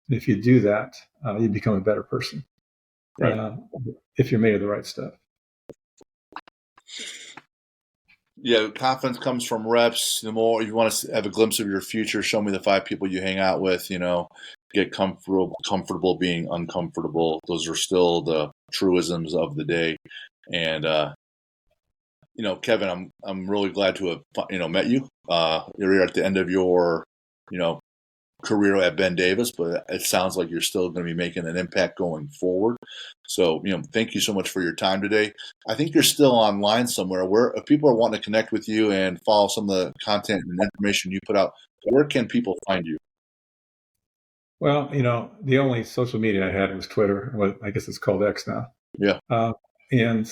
And if you do that, you become a better person. Right. If you're made of the right stuff. Yeah, confidence comes from reps. The more you want to have a glimpse of your future, show me the 5 people you hang out with, get comfortable being uncomfortable. Those are still the truisms of the day. And, Kevin, I'm really glad to have, met you. You're at the end of your, career at Ben Davis, but it sounds like you're still going to be making an impact going forward. So, thank you so much for your time today. I think you're still online somewhere where if people are wanting to connect with you and follow some of the content and information you put out, where can people find you? Well, the only social media I had was Twitter. I guess it's called X now. Yeah. And,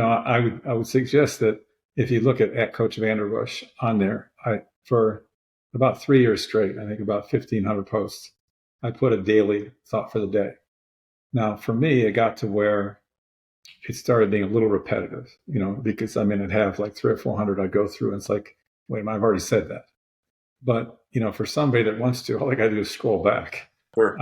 I would suggest that if you look at Coach Vanderbush on there, for about 3 years straight, I think about 1,500 posts, I put a daily thought for the day. Now, for me, it got to where it started being a little repetitive, because I'd have like 300 or 400 I go through, and it's like, wait, I've already said that. But, for somebody that wants to, all I got to do is scroll back. Sure.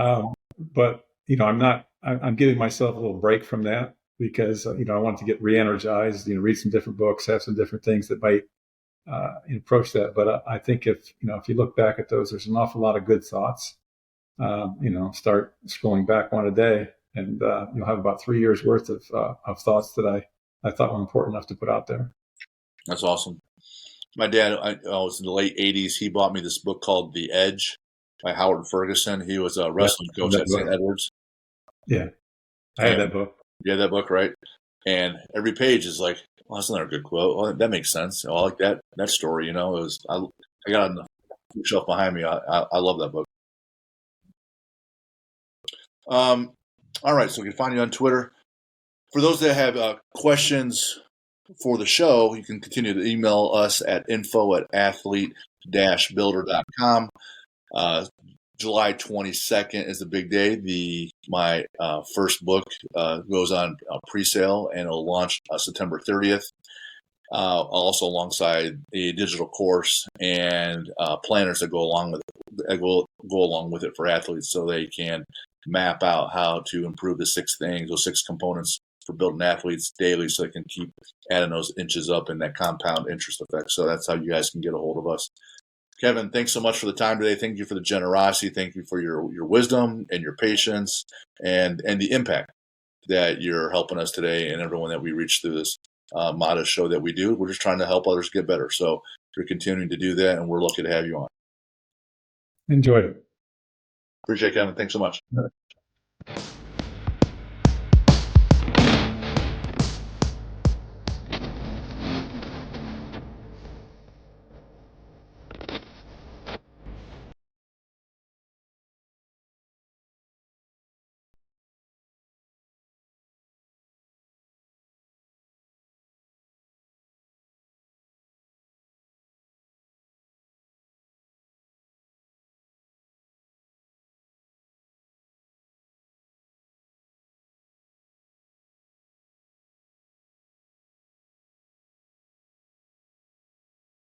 But, I'm giving myself a little break from that because, I want to get re-energized, read some different books, have some different things that might approach that. But I think if you look back at those, there's an awful lot of good thoughts. Start scrolling back one a day, and you'll have about 3 years worth of thoughts that I thought were important enough to put out there. That's awesome. My dad, I was in the late 80s. He bought me this book called The Edge by Howard Ferguson. He was a wrestling coach at St. Edwards. Yeah. I had that book. You had that book, right? And every page is like, well, that's another good quote. Well, that makes sense. I like that story. I got it on the shelf behind me. I love that book. All right, so we can find you on Twitter. For those that have questions for the show, you can continue to email us at info@athlete-builder.com. July 22nd is the big day. My first book goes on pre-sale, and it'll launch September 30th. Also alongside a digital course and planners that go along with it, go along with it for athletes, so they can map out how to improve the 6 things, those 6 components for building athletes daily, so they can keep adding those inches up in that compound interest effect. So that's how you guys can get a hold of us. Kevin, thanks so much for the time today. Thank you for the generosity. Thank you for your wisdom and your patience and the impact that you're helping us today and everyone that we reach through this modest show that we do. We're just trying to help others get better. So you're continuing to do that, and we're lucky to have you on. Enjoyed it. Appreciate it, Kevin. Thanks so much.